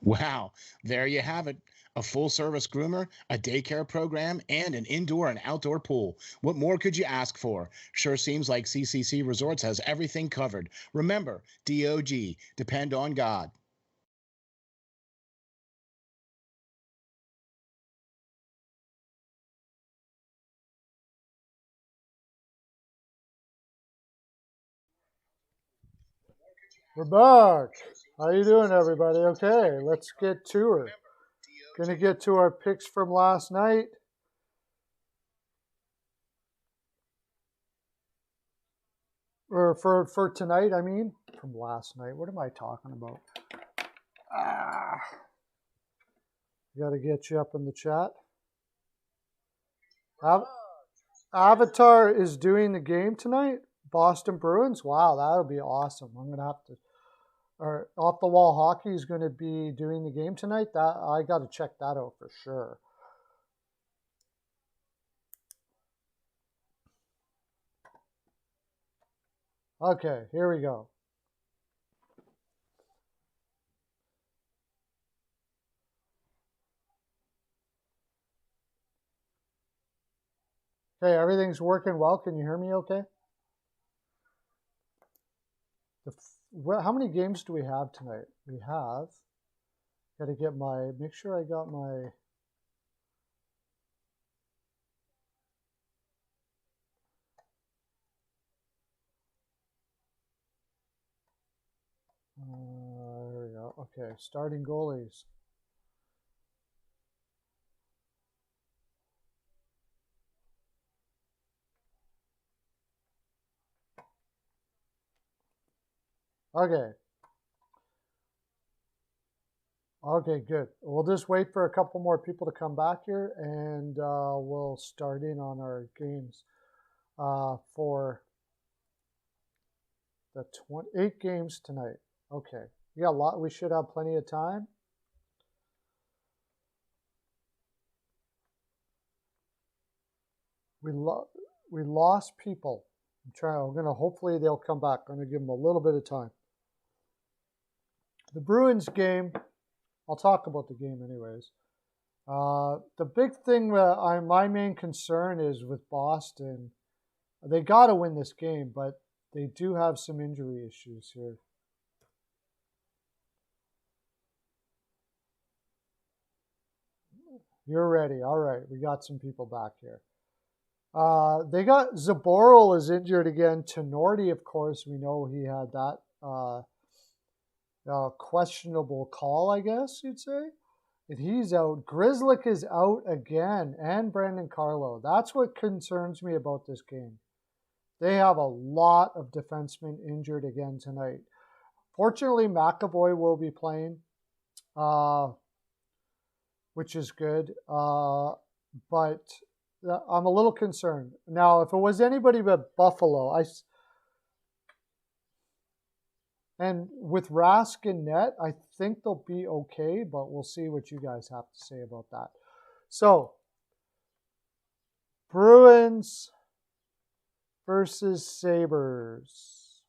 Wow, there you have it. A full service groomer, a daycare program, and an indoor and outdoor pool. What more could you ask for? Sure seems like CCC Resorts has everything covered. Remember, DOG, depend on God. We're back. How you doing, everybody? Okay, let's get to her. Gonna get to our picks from last night. Or for tonight, I mean. From last night. What am I talking about? Ah. Gotta get you up in the chat. Avatar is doing the game tonight. Boston Bruins. Wow, that'll be awesome. I'm gonna have to. Or off the wall hockey is going to be doing the game tonight. That I got to check that out for sure. Okay, here we go. Okay, everything's working well. Can you hear me okay? How many games do we have tonight? We have, got to get make sure I got my, there we go. Okay, starting goalies. Okay. Okay, good. We'll just wait for a couple more people to come back here, and we'll start in on our games for the 8 games tonight. Okay, we got a lot. We should have plenty of time. We lost people. I'm gonna hopefully they'll come back. I'm gonna give them a little bit of time. The Bruins game. I'll talk about the game anyways. The big thing, my main concern is with Boston. They got to win this game, but they do have some injury issues here. You're ready. All right, we got some people back here. They got Zaboral is injured again. Tenorti, of course, we know he had that questionable call, I guess you'd say. And he's out. Grzelcyk is out again, and Brandon Carlo. That's what concerns me about this game. They have a lot of defensemen injured again tonight. Fortunately, McAvoy will be playing, which is good. But I'm a little concerned. Now, if it was anybody but Buffalo, and with Rask in net, I think they'll be okay, but we'll see what you guys have to say about that. So, Bruins versus Sabres.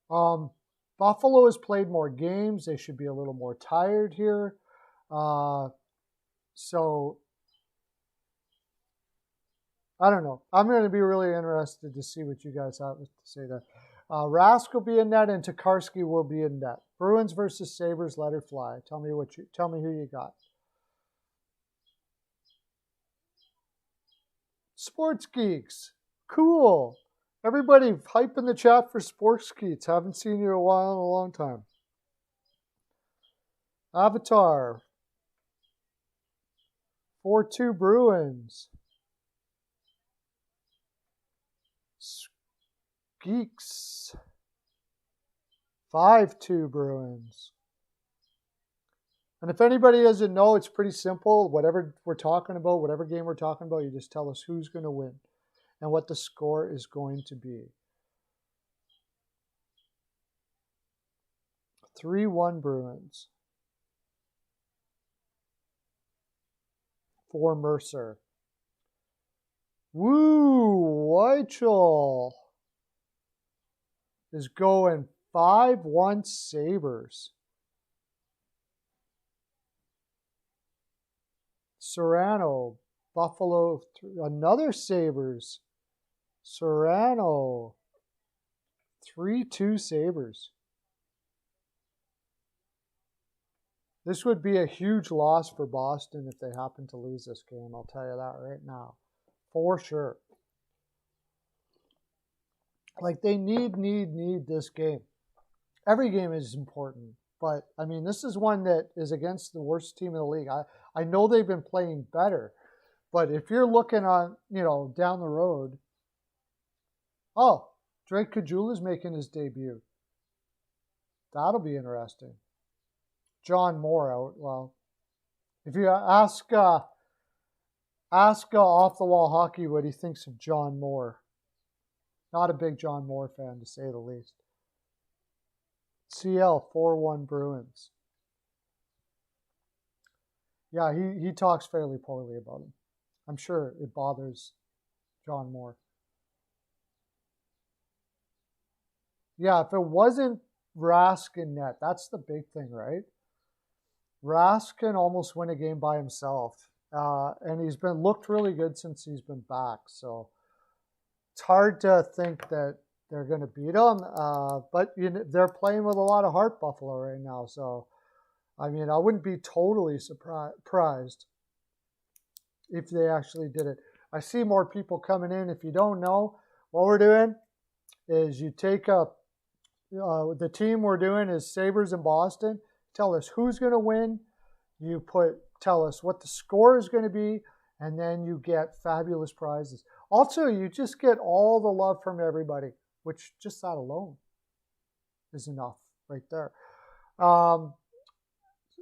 Buffalo has played more games. They should be a little more tired here. So, I don't know. I'm going to be really interested to see what you guys have to say there. Rask will be in net and Tokarski will be in net. Bruins versus Sabres, let her fly. Tell me who you got. Sports Geeks. Cool. Everybody hype in the chat for Sports Geeks. Haven't seen you in a long time. Avatar. 4-2 Bruins. Geeks. 5-2 Bruins. And if anybody doesn't know, it's pretty simple. Whatever we're talking about, whatever game we're talking about, you just tell us who's going to win and what the score is going to be. 3-1 Bruins. For Mercer. Woo! Weichel is going 5-1 Sabres. Serrano, Buffalo, another Sabres. Serrano, 3-2 Sabres. This would be a huge loss for Boston if they happen to lose this game. I'll tell you that right now. For sure. Like, they need this game. Every game is important. But, I mean, this is one that is against the worst team in the league. I know they've been playing better. But if you're looking on, down the road, Drake Caggiula's making his debut. That'll be interesting. John Moore out. Well, if you ask Off the Wall Hockey what he thinks of John Moore. Not a big John Moore fan, to say the least. CL 4-1 Bruins. Yeah, he talks fairly poorly about him. I'm sure it bothers John Moore. Yeah, if it wasn't Rask in net, that's the big thing, right? Rask can almost win a game by himself. And he's looked really good since he's been back. So it's hard to think that they're going to beat him. But they're playing with a lot of heart, Buffalo, right now. So, I mean, I wouldn't be totally surprised if they actually did it. I see more people coming in. If you don't know, what we're doing is you take up the team we're doing is Sabres and Boston. Tell us who's going to win. You tell us what the score is going to be, and then you get fabulous prizes. Also, you just get all the love from everybody, which just that alone is enough right there.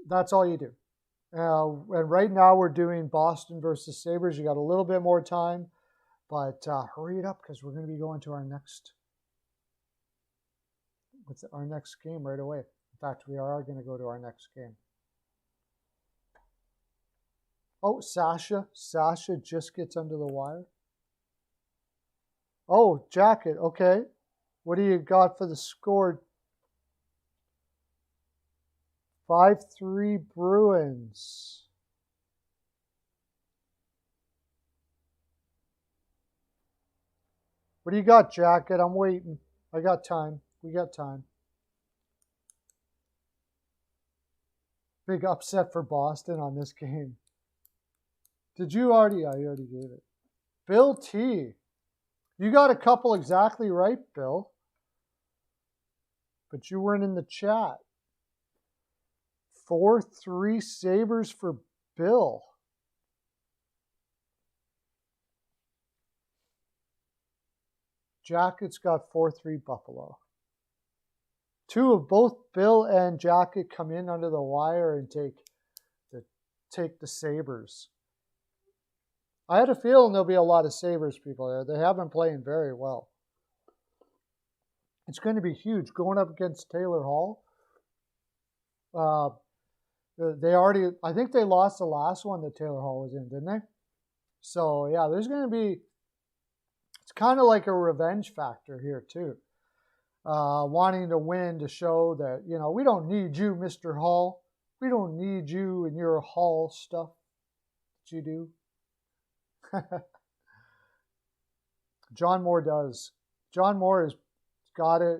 That's all you do. And right now we're doing Boston versus Sabres. You got a little bit more time, but hurry it up because we're going to be going to our next game right away. In fact, we are going to go to our next game. Oh, Sasha just gets under the wire. Oh, Jacket. Okay. What do you got for the score? 5-3 Bruins. What do you got, Jacket? I'm waiting. I got time. We got time. Big upset for Boston on this game. Did you already? I already gave it. Bill T. You got a couple exactly right, Bill. But you weren't in the chat. 4-3 Sabres for Bill. Jacket's got 4-3 Buffalo. Two of both Bill and Jacket come in under the wire and take the Sabres. I had a feeling there'll be a lot of Sabres people there. They have been playing very well. It's going to be huge going up against Taylor Hall. I think they lost the last one that Taylor Hall was in, didn't they? So yeah, there's going to be. It's kind of like a revenge factor here too. Wanting to win to show that, we don't need you, Mr. Hall. We don't need you and your Hall stuff that you do. John Moore does. John Moore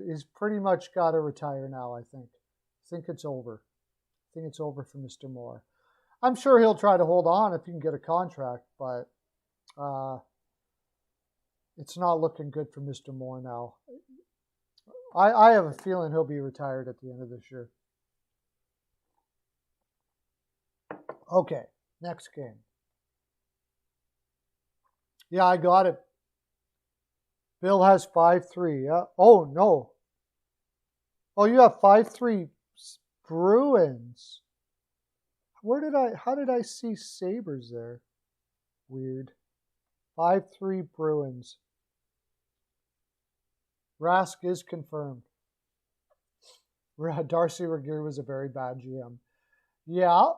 he's pretty much got to retire now, I think. I think it's over. I think it's over for Mr. Moore. I'm sure he'll try to hold on if he can get a contract, but it's not looking good for Mr. Moore now. I have a feeling he'll be retired at the end of this year. Okay, next game. Yeah, I got it. Bill has 5-3. Yeah. Oh, no. Oh, you have 5-3 Bruins. How did I see Sabres there? Weird. 5-3 Bruins. Rask is confirmed. Darcy Regier was a very bad GM. Yeah.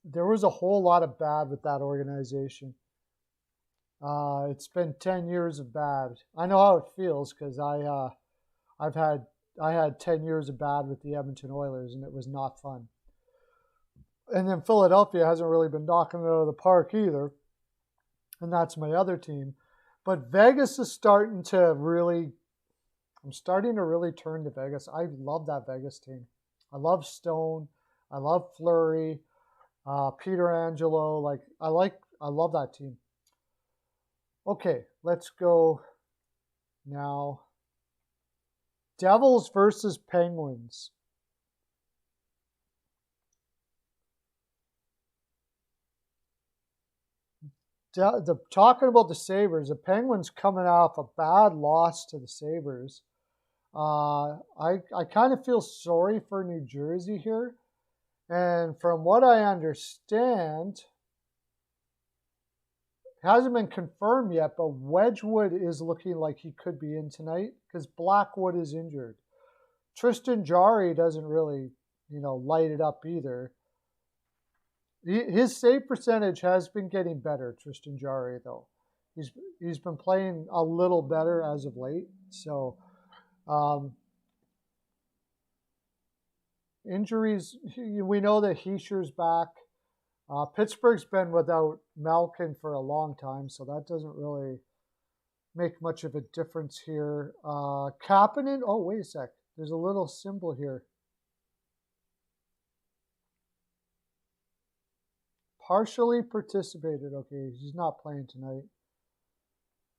There was a whole lot of bad with that organization. It's been 10 years of bad. I know how it feels because I had 10 years of bad with the Edmonton Oilers, and it was not fun. And then Philadelphia hasn't really been knocking it out of the park either, and that's my other team. But Vegas is starting to really turn to Vegas. I love that Vegas team. I love Stone. I love Fleury, Peter Angelo. I love that team. Okay, let's go now. Devils versus Penguins. Talking about the Sabres, the Penguins coming off a bad loss to the Sabres. I kind of feel sorry for New Jersey here. And from what I understand, it hasn't been confirmed yet, but Wedgwood is looking like he could be in tonight because Blackwood is injured. Tristan Jarry doesn't really, light it up either. His save percentage has been getting better, Tristan Jarry, though. He's been playing a little better as of late. So, injuries, we know that Heischer's back. Pittsburgh's been without Malkin for a long time, so that doesn't really make much of a difference here. Kapanen, oh, wait a sec. There's a little symbol here. Partially participated. Okay, he's not playing tonight.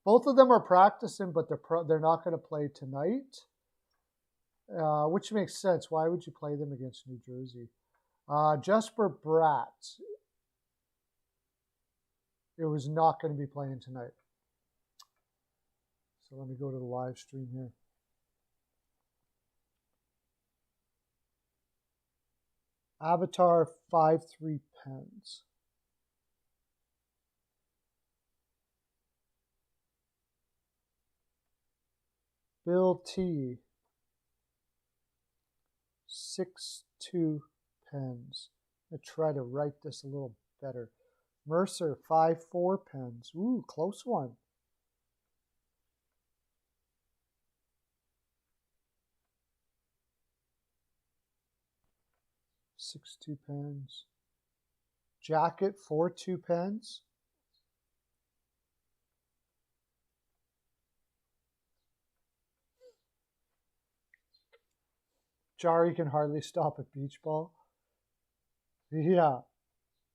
Both of them are practicing, but they're not going to play tonight, which makes sense. Why would you play them against New Jersey? Jesper Bratt. It was not going to be playing tonight. So let me go to the live stream here. Avatar 5-3 Pens. Bill T. 6-2 Pens. I'm going to try to write this a little better. Mercer 5-4 Pens. Ooh, close one. 6-2 Pens. Jacket 4-2 Pens. Jari can hardly stop a beach ball. Yeah.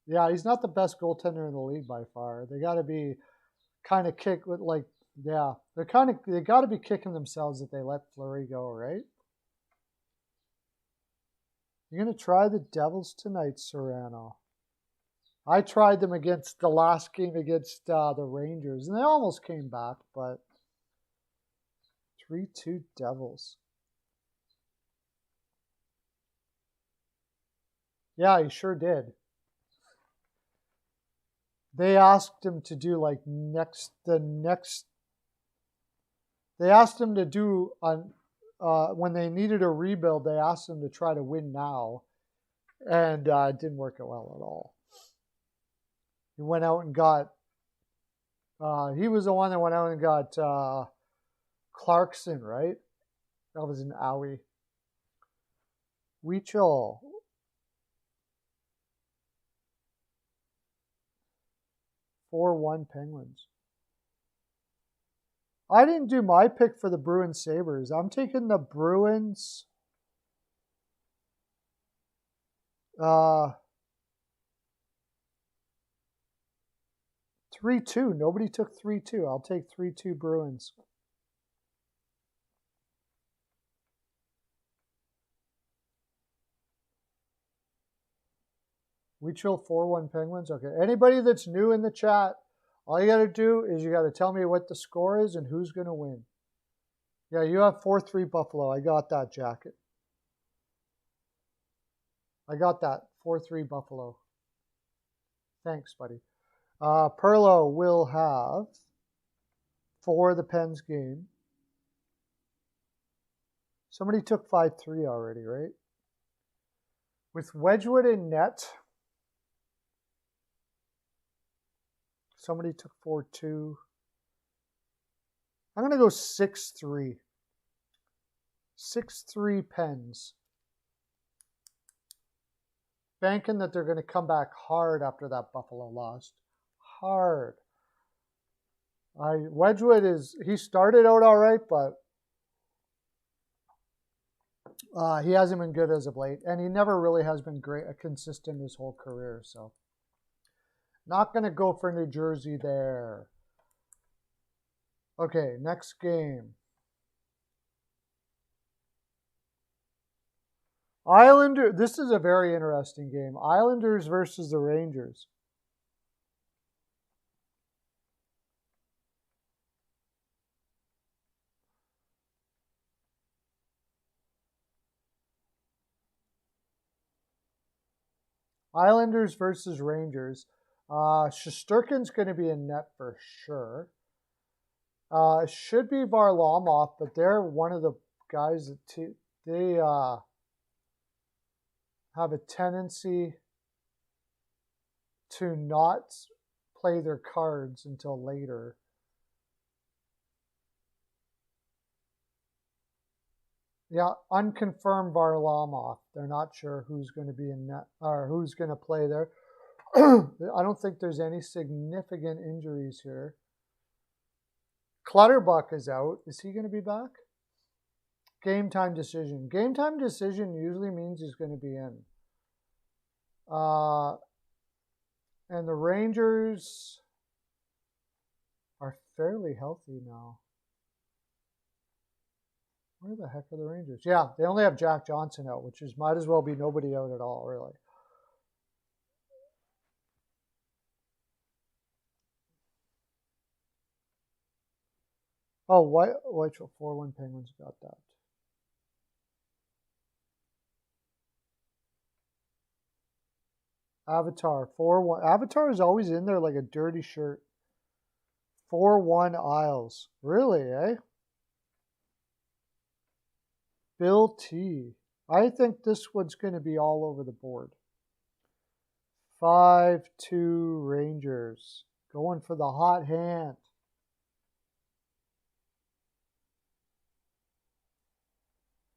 Yeah, he's not the best goaltender in the league by far. They got to be kind of kick with like, yeah, they got to be kicking themselves that they let Fleury go, right? You're going to try the Devils tonight, Serrano. I tried them against the last game against the Rangers, and they almost came back, but 3-2 Devils. Yeah, he sure did. They asked him to do like they asked him to do on when they needed a rebuild, they asked him to try to win now, and it didn't work out well at all. He went out and got he was the one that went out and got Clarkson, right? That was an owie. Weichel. (4-1) Penguins. I didn't do my pick for the Bruins Sabres. I'm taking the Bruins. 3-2. Nobody took 3-2. I'll take 3-2 Bruins. We chill 4-1 Penguins. Okay. Anybody that's new in the chat, all you got to do is you got to tell me what the score is and who's going to win. Yeah, you have 4-3 Buffalo. I got that, Jacket. I got that. 4-3 Buffalo. Thanks, buddy. Perlo will have for the Pens game. Somebody took 5-3 already, right? With Wedgwood in net. Somebody took 4-2. I'm going to go 6-3. 6-3 Pens. Banking that they're going to come back hard after that Buffalo lost. Hard. Wedgwood he started out all right, but he hasn't been good as of late, and he never really has been consistent his whole career. So, not going to go for New Jersey there. Okay, next game. This is a very interesting game. Islanders versus the Rangers. Islanders versus Rangers. Shesterkin's going to be in net for sure. Should be Varlamov, but they're one of the guys that they have a tendency to not play their cards until later. Yeah, unconfirmed Varlamov. They're not sure who's going to be in net or who's going to play there. I don't think there's any significant injuries here. Clutterbuck is out. Is he going to be back? Game time decision. Game time decision usually means he's going to be in. And the Rangers are fairly healthy now. Where the heck are the Rangers? Yeah, they only have Jack Johnson out, which might as well be nobody out at all, really. Oh, White 4-1 Penguins got that. Avatar 4-1. Avatar is always in there like a dirty shirt. 4-1 Isles. Really, eh? Bill T. I think this one's going to be all over the board. 5-2 Rangers. Going for the hot hand.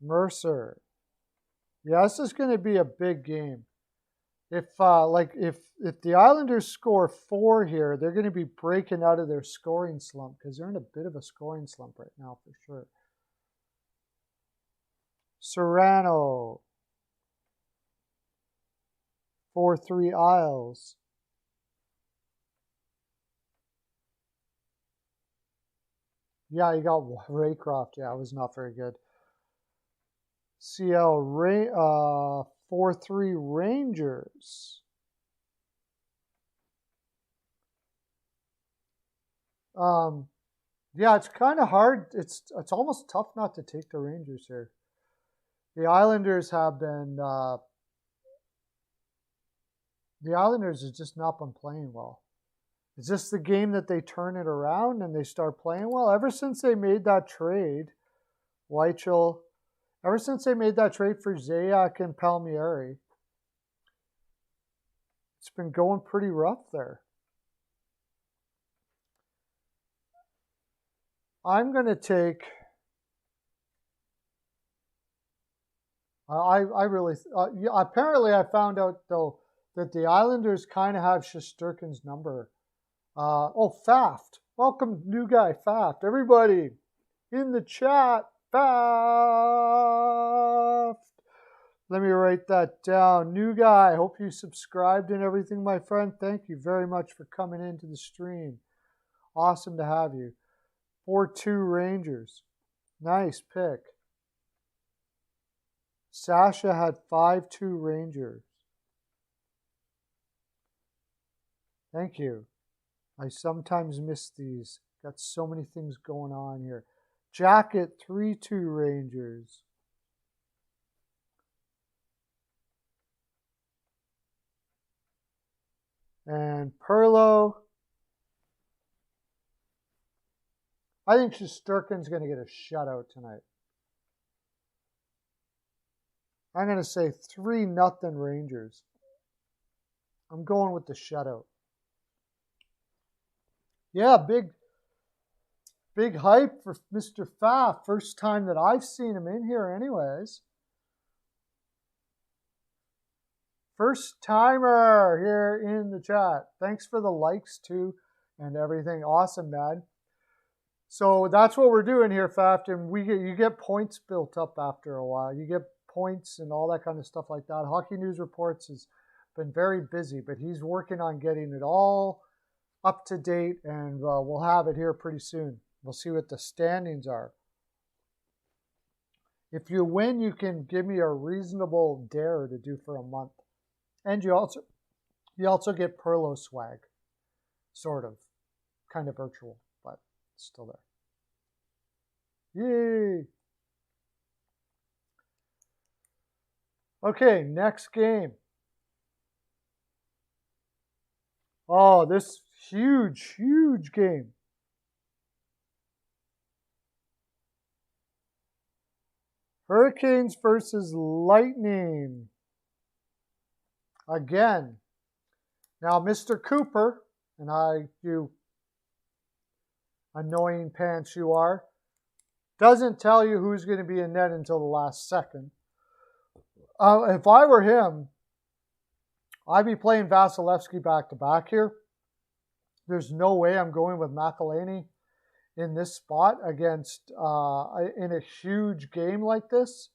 Mercer. Yeah, this is going to be a big game. If if the Islanders score 4 here, they're going to be breaking out of their scoring slump because they're in a bit of a scoring slump right now for sure. Serrano. 4-3 Isles. Yeah, you got Raycroft. Yeah, it was not very good. CL 4-3 Rangers. Yeah, it's kind of hard. It's almost tough not to take the Rangers here. The Islanders have been. The Islanders have just not been playing well. Is this the game that they turn it around and they start playing well? Ever since they made that trade, Weichel, ever since they made that trade for Zayak and Palmieri, it's been going pretty rough there. I'm going to take. I really. Yeah, apparently, I found out though that the Islanders kind of have Shesterkin's number. Faft. Welcome, new guy, Faft. Everybody in the chat, Faft. Let me write that down. New guy, hope you subscribed and everything, my friend. Thank you very much for coming into the stream. Awesome to have you. 4-2 Rangers. Nice pick. Sasha had 5-2 Rangers. Thank you. I sometimes miss these. Got so many things going on here. Jacket 3-2 Rangers. And Perlo. I think Shesterkin's going to get a shutout tonight. I'm going to say 3-0 Rangers. I'm going with the shutout. Yeah, big hype for Mr. Pfaff. First time that I've seen him in here anyways. First timer here in the chat. Thanks for the likes too and everything. Awesome, man. So that's what we're doing here, Pfaff. And you get points built up after a while. You get points and all that kind of stuff like that. Hockey News Reports has been very busy, but he's working on getting it all up to date, and we'll have it here pretty soon. We'll see what the standings are. If you win, you can give me a reasonable dare to do for a month. And you also get Perlo swag. Sort of. Kind of virtual, but it's still there. Yay! Okay, next game. Oh, this huge game. Hurricanes versus Lightning. Again. Now, Mr. Cooper, and you annoying pants you are, doesn't tell you who's going to be in net until the last second. If I were him, I'd be playing Vasilevsky back-to-back here. There's no way I'm going with McElhinney in this spot against in a huge game like this.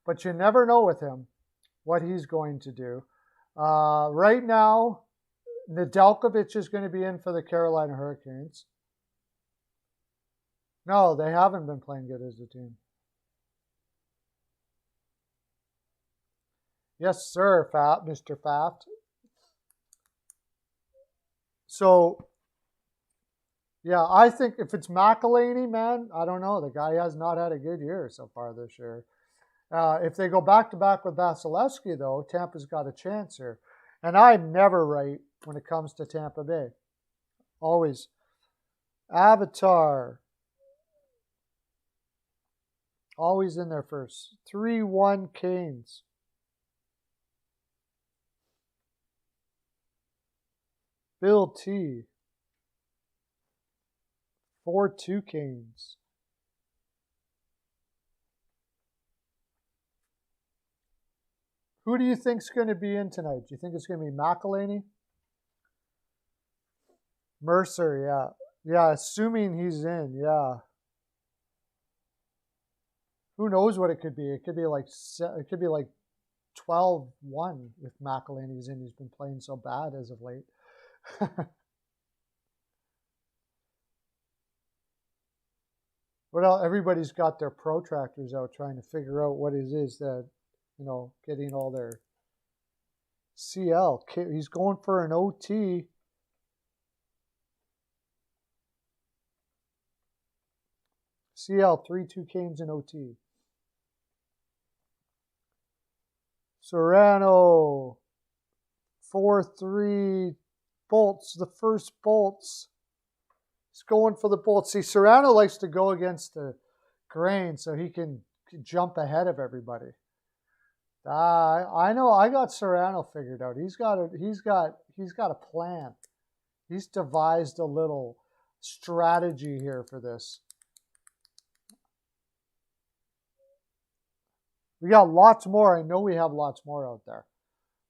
But you never know with him what he's going to do. Right now, Nedeljkovic is going to be in for the Carolina Hurricanes. No, they haven't been playing good as a team. Yes, sir, Mr. Faft. So, yeah, I think if it's McElhinney, man, I don't know. The guy has not had a good year so far this year. If they go back-to-back with Vasilevsky, though, Tampa's got a chance here. And I'm never right when it comes to Tampa Bay. Always. Avatar. Always in there first. 3-1 Canes. Bill T. 4-2 Canes. Who do you think's going to be in tonight? Do you think it's going to be McElhinney? Mercer, yeah. Yeah, assuming he's in, yeah. Who knows what it could be? It could be like 12-1 if McElhinney's in. He's been playing so bad as of late. Well, everybody's got their protractors out trying to figure out what it is that, getting all their CL. He's going for an OT. CL 3-2 Canes in OT. Serrano 4-3 Bolts. The first Bolts. He's going for the Bolts. See, Serrano likes to go against the grain so he can jump ahead of everybody. I know. I got Serrano figured out. He's got a plan. He's devised a little strategy here for this. We got lots more. I know we have lots more out there.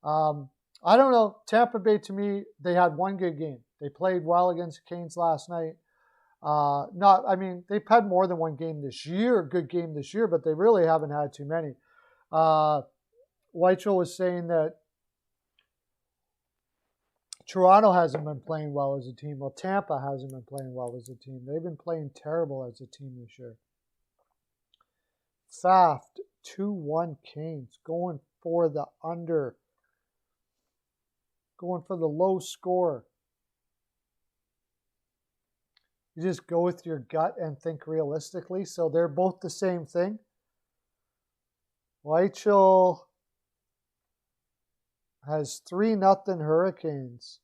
I don't know. Tampa Bay, to me, they had one good game. They played well against the Canes last night. They've had more than one game this year, good game this year, but they really haven't had too many. Weichel was saying that Toronto hasn't been playing well as a team. Well, Tampa hasn't been playing well as a team. They've been playing terrible as a team this year. Saft, 2-1 Canes, going for the under. Going for the low score. You just go with your gut and think realistically. So they're both the same thing. Weichel has 3-0 Hurricanes.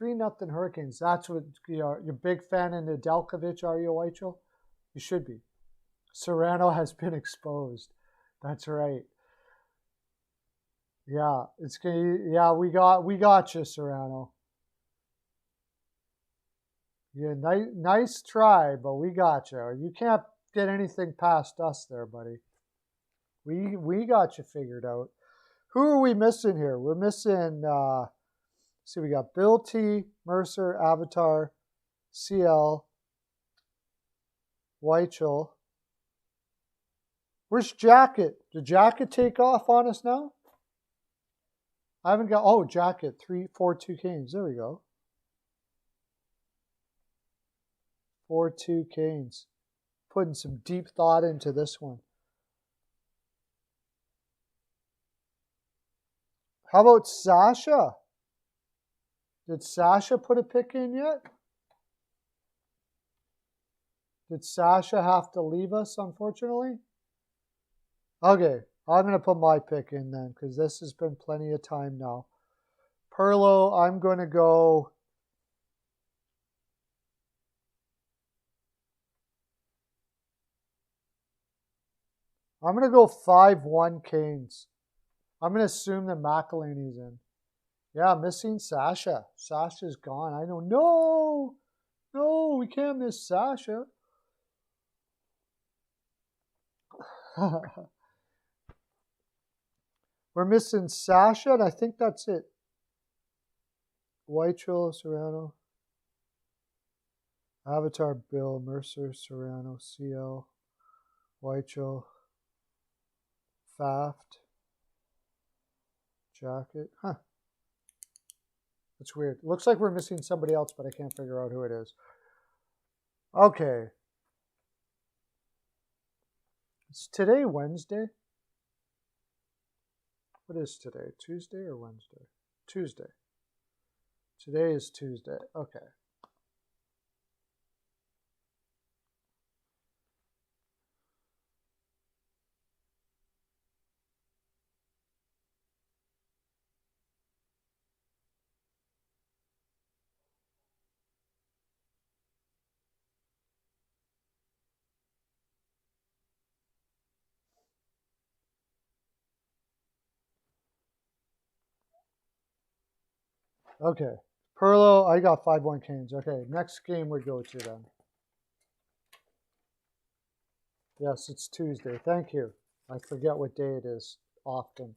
3-0 Hurricanes. That's what you're a big fan of Nedeljkovic, are you, Weichel? You should be. Serrano has been exposed. That's right. Yeah, we got you, Serrano. Yeah, nice try, but we got you. You can't get anything past us there, buddy. We got you figured out. Who are we missing here? We're missing, we got Bill T, Mercer, Avatar, CL, Weichel. Where's Jacket? Did Jacket take off on us now? I haven't got, Jacket, 3-4-2 Canes. There we go. 4-2 Canes. Putting some deep thought into this one. How about Sasha? Did Sasha put a pick in yet? Did Sasha have to leave us, unfortunately? Okay, I'm going to put my pick in then because this has been plenty of time now. Perlo, I'm going to go... I'm going to go 5-1 Canes. I'm going to assume that McElhinney's in. Yeah, missing Sasha. Sasha's gone. I know. No, we can't miss Sasha. We're missing Sasha, and I think that's it. Weichel, Serrano. Avatar, Bill, Mercer, Serrano, CL, Weichel, Faft, Jacket. That's weird. It looks like we're missing somebody else, but I can't figure out who it is. Okay. Is today Wednesday? What is today? Tuesday or Wednesday? Tuesday. Today is Tuesday. Okay. Okay. Perlo, I got 5-1 Canes. Okay, next game we go to then. Yes, it's Tuesday. Thank you. I forget what day it is often.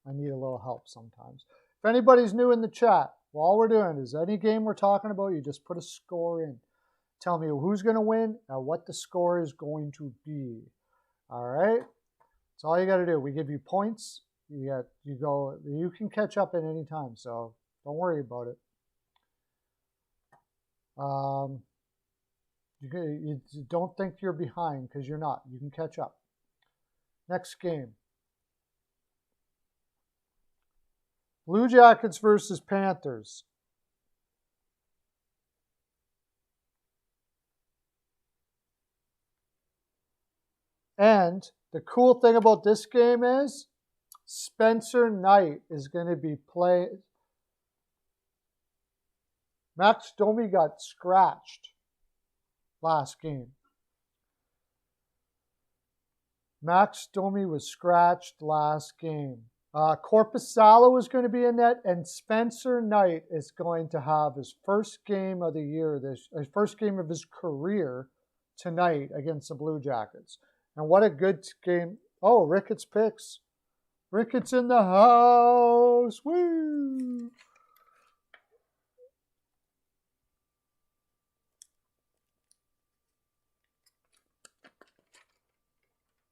I need a little help sometimes. If anybody's new in the chat, well, all we're doing is any game we're talking about, you just put a score in. Tell me who's going to win and what the score is going to be. All right? That's all you got to do. We give you points. You can catch up at any time, so don't worry about it. You don't think you're behind because you're not. You can catch up. Next game. Blue Jackets versus Panthers. And the cool thing about this game is Spencer Knight is going to be playing. Max Domi got scratched last game. Max Domi was scratched last game. Korpisalo is going to be in net, and Spencer Knight is going to have his first game of the year, his first game of his career tonight against the Blue Jackets. And what a good game. Oh, Ricketts picks. Ricketts in the house. Woo!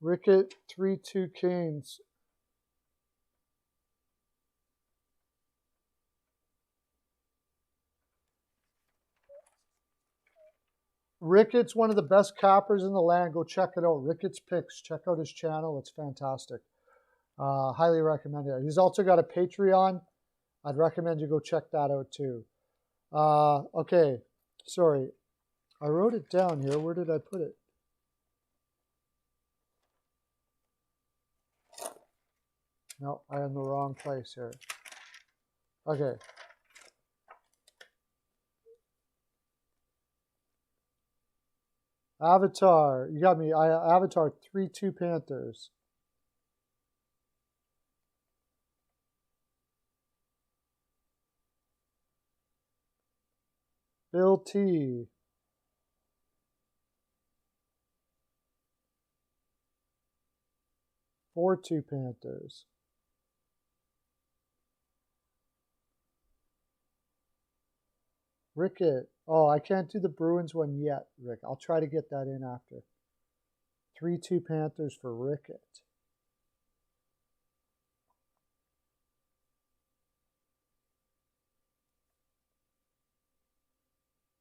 Rickett 3-2 Canes. Ricketts, one of the best cappers in the land. Go check it out. Ricketts Picks. Check out his channel. It's fantastic. Highly recommend it. He's also got a Patreon. I'd recommend you go check that out too. Okay. Sorry. I wrote it down here. Where did I put it? No, I am in the wrong place here. Okay. Avatar. You got me. Avatar 3-2 Panthers. Bill T. Four 2 Panthers. Rickett. Oh, I can't do the Bruins one yet, Rick. I'll try to get that in after. 3-2 Panthers for Rickett.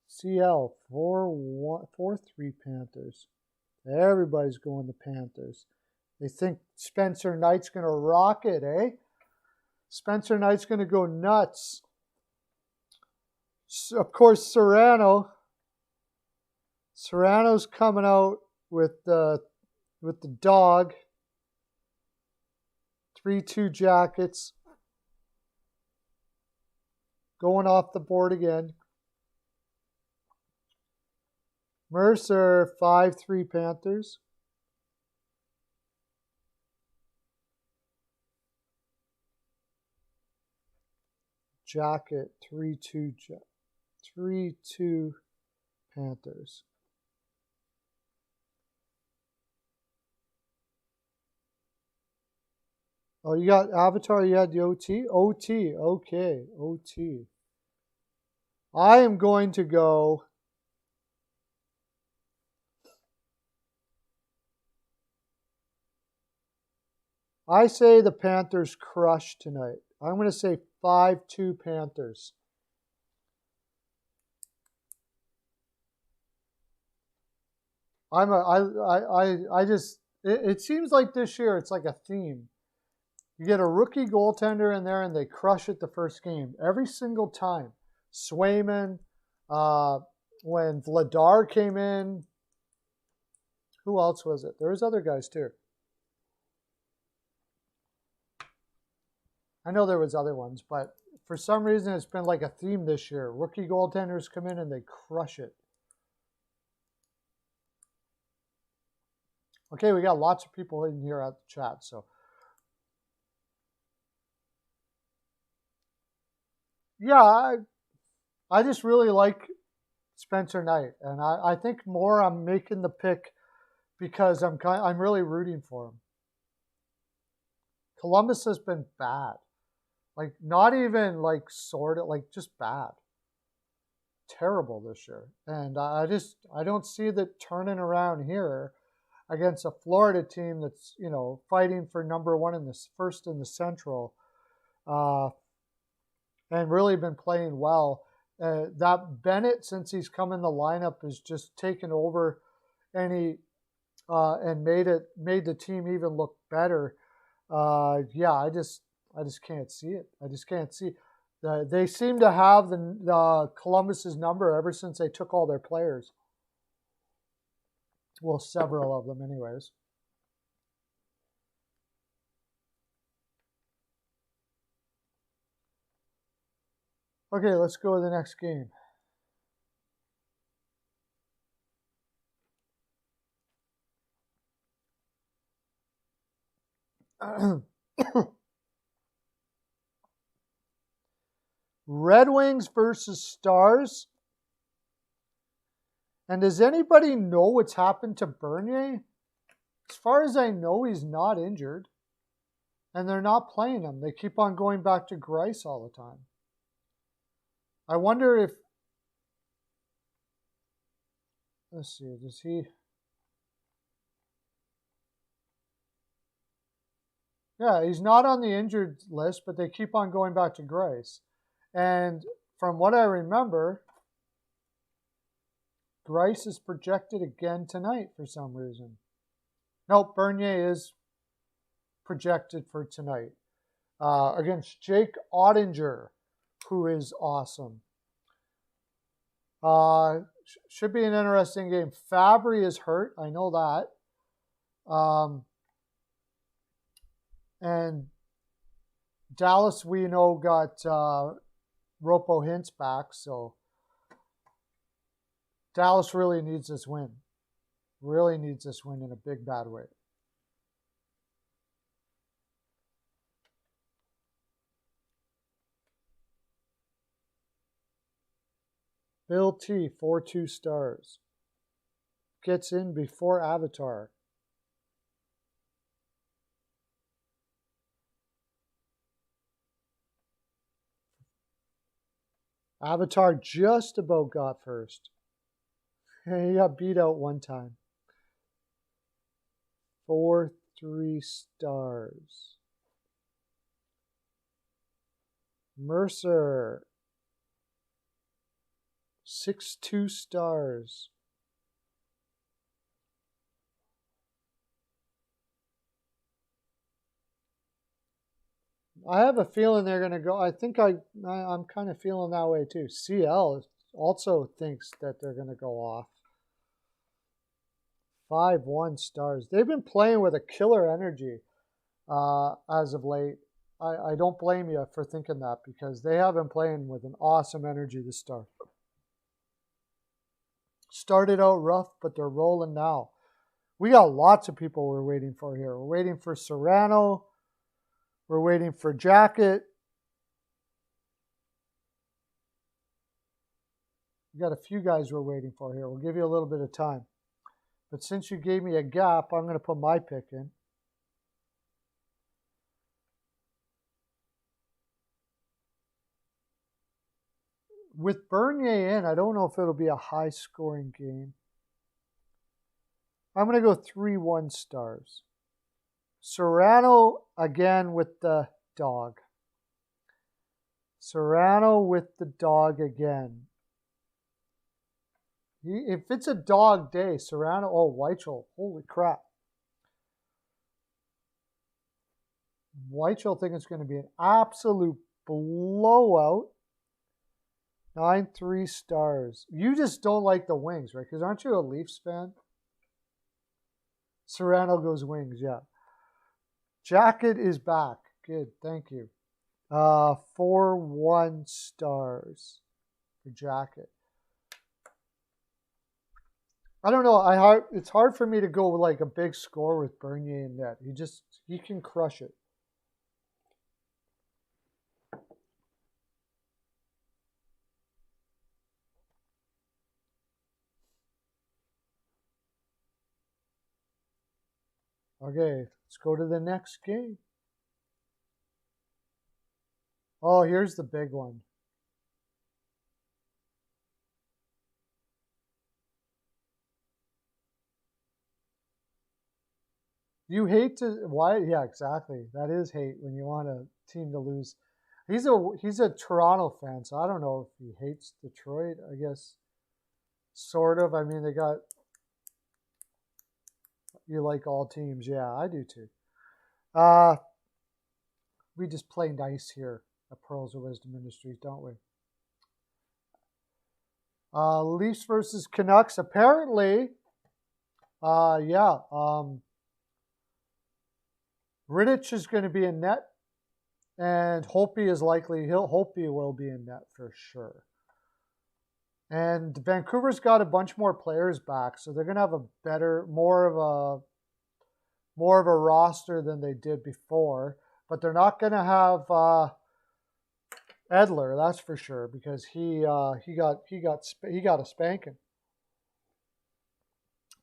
CL 4-3 Panthers. Everybody's going to Panthers. They think Spencer Knight's going to rock it, eh? Spencer Knight's going to go nuts. So, of course, Serrano's coming out with the dog. 3-2 Jackets. Going off the board again. Mercer 5-3 Panthers. Jacket 3-2 Panthers. Oh, you got Avatar, you had the OT? OT, okay, OT. I am going to go I say the Panthers crush tonight. I'm going to say 5-2 Panthers. It seems like this year it's like a theme. You get a rookie goaltender in there and they crush it the first game every single time. Swayman, when Vladar came in, who else was it? There was other guys too. I know there was other ones, but for some reason it's been like a theme this year. Rookie goaltenders come in and they crush it. Okay, we got lots of people in here at the chat, so. Yeah, I just really like Spencer Knight, and I think more I'm making the pick because I'm really rooting for him. Columbus has been bad. Like, not even like sort of, like just bad. Terrible this year. And I don't see that turning around here against a Florida team that's, fighting for number one in this first in the Central, and really been playing well. That Bennett, since he's come in the lineup, has just taken over, and made the team even look better. Yeah, I just can't see it. I just can't see. They seem to have the Columbus's number ever since they took all their players. Well, several of them, anyways. Okay, let's go to the next game. Red Wings versus Stars. And does anybody know what's happened to Bernier? As far as I know, he's not injured. And they're not playing him. They keep on going back to Greiss all the time. I wonder if... Let's see, does he... Yeah, he's not on the injured list, but they keep on going back to Greiss. And from what I remember, Greiss is projected again tonight for some reason. Nope, Bernier is projected for tonight against Jake Ottinger, who is awesome. Should be an interesting game. Fabry is hurt, I know that. And Dallas, we know, got Ropo Hintz back, so Dallas really needs this win. Really needs this win in a big, bad way. Bill T, 4-2 stars. Gets in before Avatar. Avatar just about got first. He got beat out one time. 4-3 stars. Mercer. 6-2 stars. I have a feeling they're going to go. I think I'm kind of feeling that way too. CL also thinks that they're going to go off. 5-1 stars. They've been playing with a killer energy as of late. I don't blame you for thinking that, because they have been playing with an awesome energy to start. Started out rough, but they're rolling now. We got lots of people we're waiting for here. We're waiting for Serrano. We're waiting for Jacket. We got a few guys we're waiting for here. We'll give you a little bit of time. But since you gave me a gap, I'm going to put my pick in. With Bernier in, I don't know if it'll be a high-scoring game. I'm going to go 3-1 stars. Serrano again with the dog. Serrano with the dog again. If it's a dog day, Serrano, Weichel, holy crap. Weichel think it's going to be an absolute blowout. 9-3 stars. You just don't like the Wings, right? Because aren't you a Leafs fan? Serrano goes Wings, yeah. Jacket is back. Good, thank you. 4-1 stars for Jacket. I don't know. It's hard for me to go with like a big score with Bernier in net. He can crush it. Okay, let's go to the next game. Oh, here's the big one. You hate to why? Yeah, exactly. That is hate when you want a team to lose. He's a Toronto fan, so I don't know if he hates Detroit. I guess sort of. I mean, they got you like all teams. Yeah, I do too. We just play nice here at Pearls of Wisdom Industries, don't we? Leafs versus Canucks. Apparently, yeah. Rittich is going to be in net, and Holtby is likely. Holtby will be in net for sure. And Vancouver's got a bunch more players back, so they're going to have a better, more of a roster than they did before. But they're not going to have Edler, that's for sure, because he got a spanking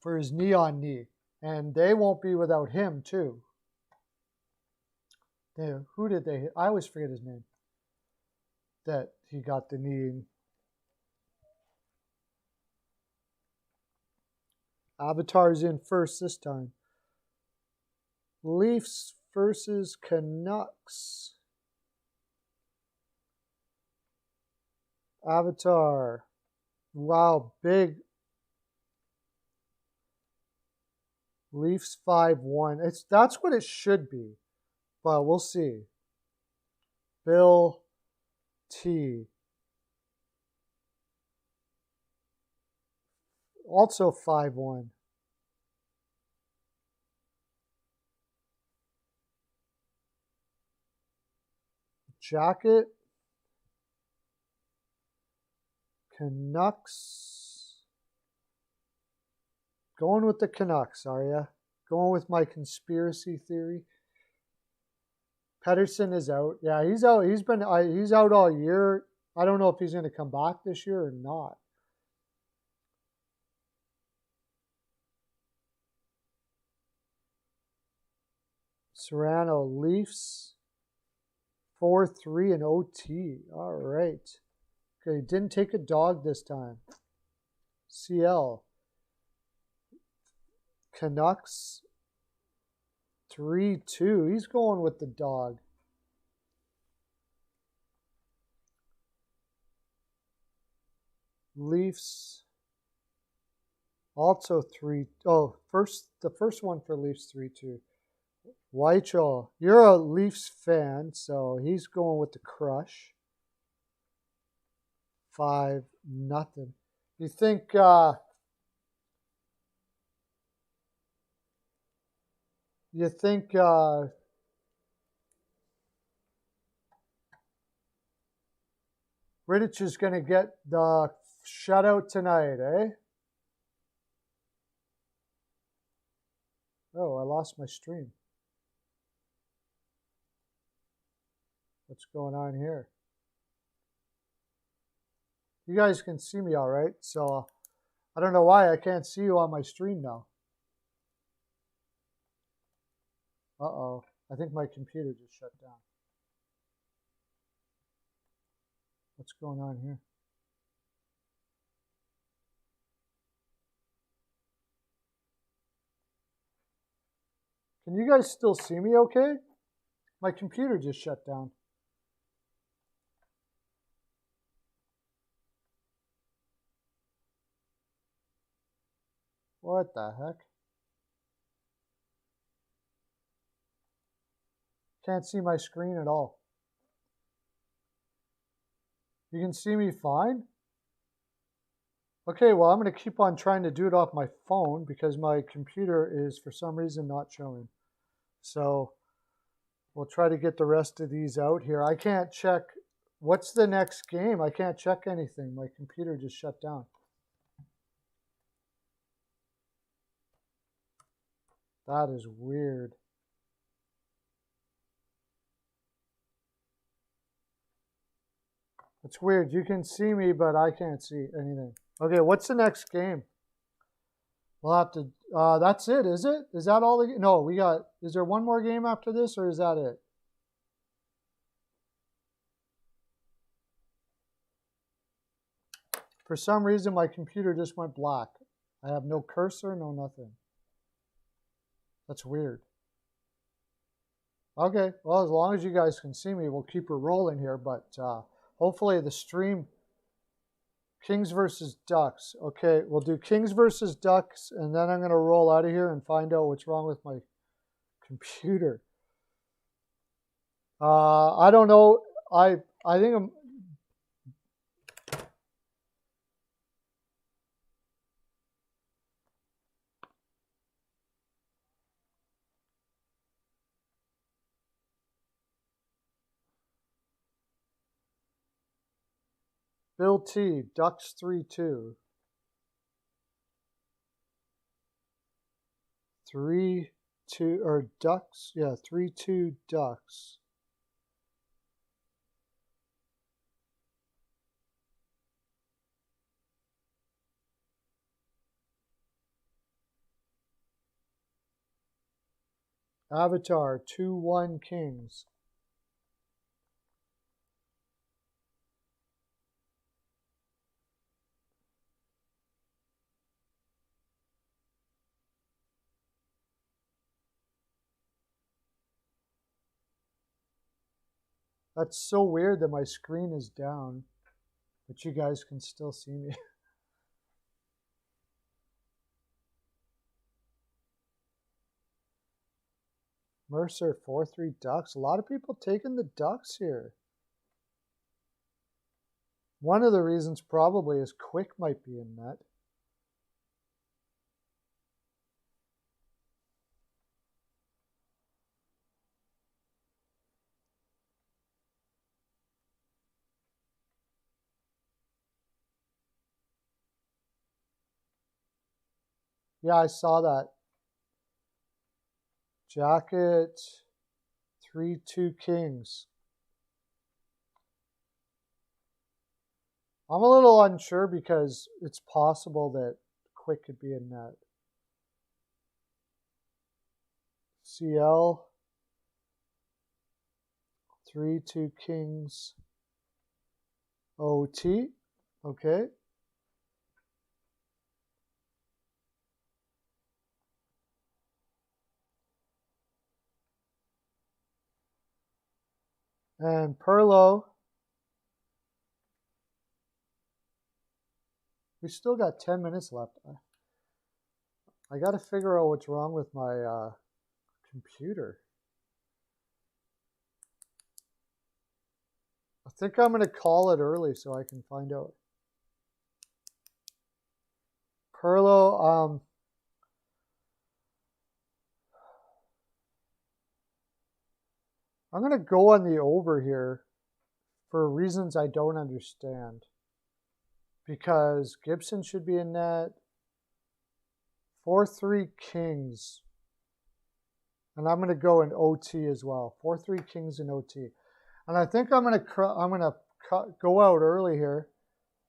for his knee on knee, and they won't be without him too. Who did they hit? I always forget his name. That he got the knee in. Avatar's in first this time. Leafs versus Canucks. Avatar. Wow, big. Leafs 5-1. That's what it should be. But we'll see. Bill T. Also 5-1. Jacket. Canucks. Going with the Canucks, are ya? Going with my conspiracy theory. Pedersen is out. Yeah, he's out. He's out all year. I don't know if he's going to come back this year or not. Serrano, Leafs 4-3 in OT. All right. Okay, didn't take a dog this time. CL. Canucks 3-2. He's going with the dog. Leafs also 3. Oh, the first one for Leafs 3-2. Weichel, you're a Leafs fan, so he's going with the crush. 5-0. You think Rittich is going to get the shutout tonight, eh? Oh, I lost my stream. What's going on here? You guys can see me all right, so I don't know why I can't see you on my stream now. Uh-oh. I think my computer just shut down. What's going on here? Can you guys still see me okay? My computer just shut down. What the heck? Can't see my screen at all. You can see me fine? Okay, well, I'm going to keep on trying to do it off my phone because my computer is, for some reason, not showing. So we'll try to get the rest of these out here. I can't check. What's the next game? I can't check anything. My computer just shut down. That is weird. It's weird. You can see me, but I can't see anything. Okay, what's the next game? We'll have to, that's it, is it? Is that all? No, we got, is there one more game after this, or is that it? For some reason, my computer just went black. I have no cursor, no nothing. That's weird. Okay, well, as long as you guys can see me, we'll keep her rolling here. But hopefully the stream, Kings versus Ducks. Okay, we'll do Kings versus Ducks, and then I'm going to roll out of here and find out what's wrong with my computer. I don't know. I think I'm... Bill T, Ducks 3-2. 3-2, or Ducks, yeah, 3-2 Ducks. Avatar 2-1 Kings. That's so weird that my screen is down, but you guys can still see me. Mercer 4-3 Ducks. A lot of people taking the Ducks here. One of the reasons probably is Quick might be in net. Yeah, I saw that. Jacket 3-2 Kings. I'm a little unsure because it's possible that Quick could be in net. CL 3-2 Kings. OT. Okay. And Perlo. We still got 10 minutes left. I got to figure out what's wrong with my computer. I think I'm going to call it early so I can find out. Perlo, I'm going to go on the over here for reasons I don't understand. Because Gibson should be in net. 4-3 Kings. And I'm going to go in OT as well. 4-3 Kings in OT. And I think I'm going to go out early here.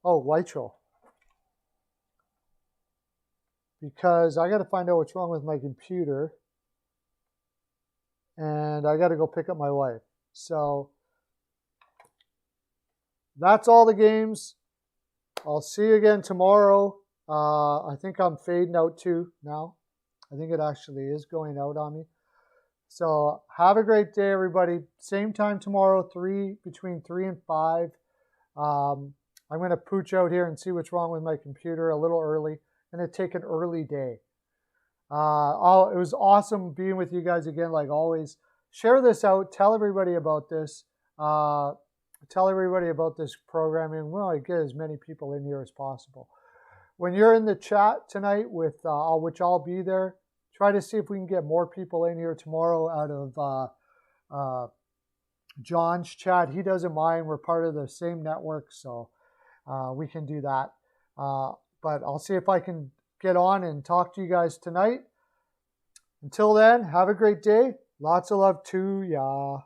Oh, Weichel. Because I got to find out what's wrong with my computer. And I got to go pick up my wife. So that's all the games. I'll see you again tomorrow. I think I'm fading out too now. I think it actually is going out on me. So have a great day, everybody. Same time tomorrow, between 3 and 5. I'm going to pooch out here and see what's wrong with my computer a little early. I'm going to take an early day. It was awesome being with you guys again, like always. Share this out. Tell everybody about this. Tell everybody about this programming. We want to get as many people in here as possible. When you're in the chat tonight, which I'll be there, try to see if we can get more people in here tomorrow out of John's chat. He doesn't mind. We're part of the same network, so we can do that. But I'll see if I can get on and talk to you guys tonight. Until then, have a great day. Lots of love to ya.